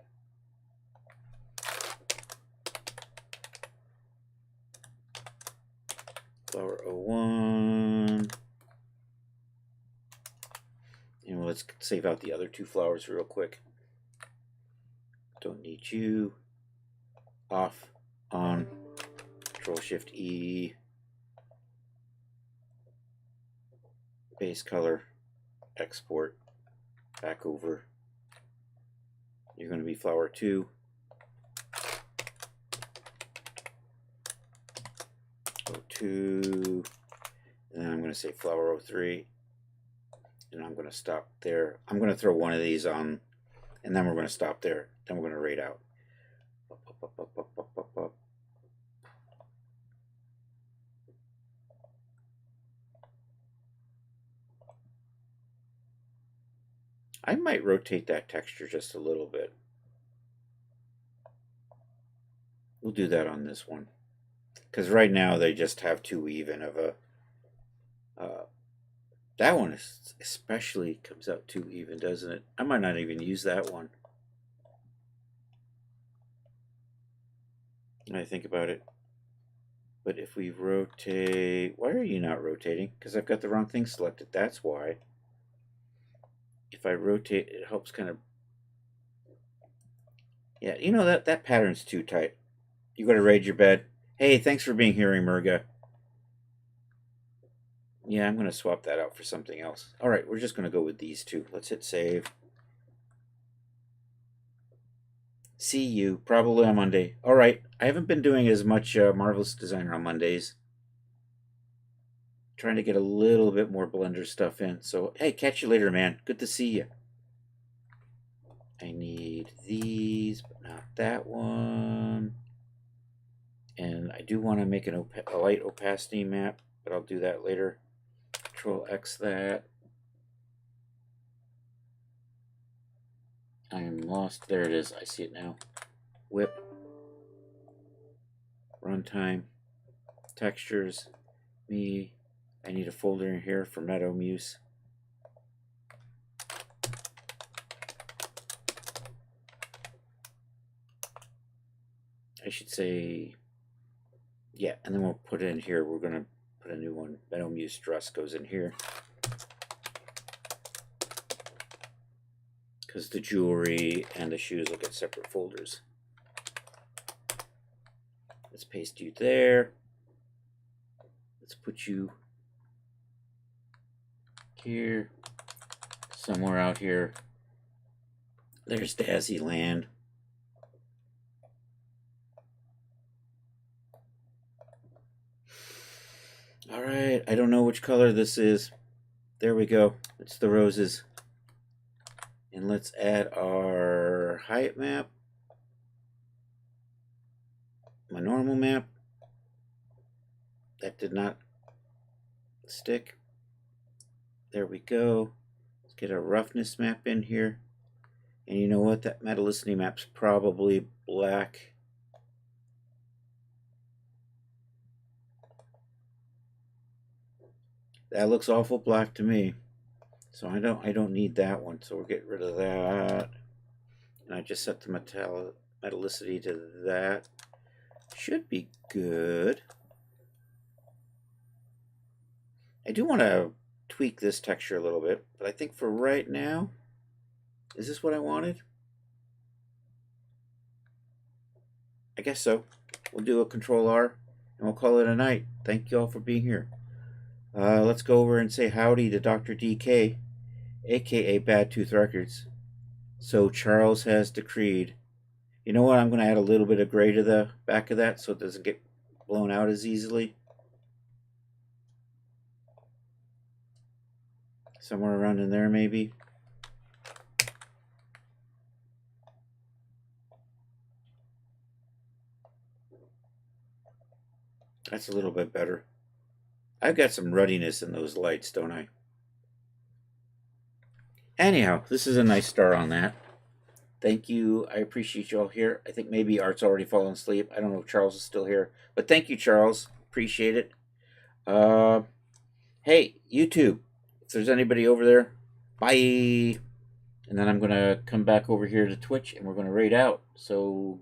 Flower 01. And let's save out the other two flowers real quick. Don't need you. Off, on, Control Shift E. Base color, export, back over. You're going to be Flower 2. 02. And then I'm going to say Flower 03. And I'm going to stop there. I'm going to throw one of these on, and then we're going to stop there. Then we're going to rate out. I might rotate that texture just a little bit. We'll do that on this one. Because right now they just have too even of a... that one especially comes out too even, doesn't it? I might not even use that one. When I think about it. But if we rotate... Why are you not rotating? Because I've got the wrong thing selected. That's why. If I rotate, it helps kind of Yeah, you know that pattern's too tight. You got to raid your bed. Hey, thanks for being here, Emerga. Yeah, I'm going to swap that out for something else. All right, we're just going to go with these two. Let's hit save. See you probably on Monday. All right, I haven't been doing as much Marvelous Designer on Mondays. Trying to get a little bit more Blender stuff in. So, hey, catch you later, man. Good to see you. I need these, but not that one. And I do want to make a light opacity map, but I'll do that later. Control X that. I am lost. There it is. I see it now. Whip. Runtime. Textures. Me. I need a folder in here for MeadowMuse. I should say, yeah, and then we'll put it in here. We're going to put a new one. MeadowMuse dress goes in here. Because the jewelry and the shoes will get separate folders. Let's paste you there. Let's put you here, somewhere out here. There's Dazzy Land. All right, I don't know which color this is. There we go. It's the roses. And let's add our Hyatt map. My normal map. That did not stick. There we go. Let's get a roughness map in here. And you know what? That metallicity map's probably black. That looks awful black to me. So I don't need that one. So we'll get rid of that. And I just set the metallicity to that. Should be good. I do want to tweak this texture a little bit, but I think for right now, is this what I wanted? I guess so. We'll do a Control R and we'll call it a night. Thank you all for being here. Let's go over and say howdy to Dr. DK, aka Bad Tooth Records. So Charles has decreed. You know what? I'm going to add a little bit of gray to the back of that so it doesn't get blown out as easily. Somewhere around in there, maybe. That's a little bit better. I've got some ruddiness in those lights, don't I? Anyhow, this is a nice start on that. Thank you. I appreciate you all here. I think maybe Art's already fallen asleep. I don't know if Charles is still here. But thank you, Charles. Appreciate it. Hey, YouTube. If there's anybody over there, bye. And then I'm going to come back over here to Twitch and we're going to raid out. So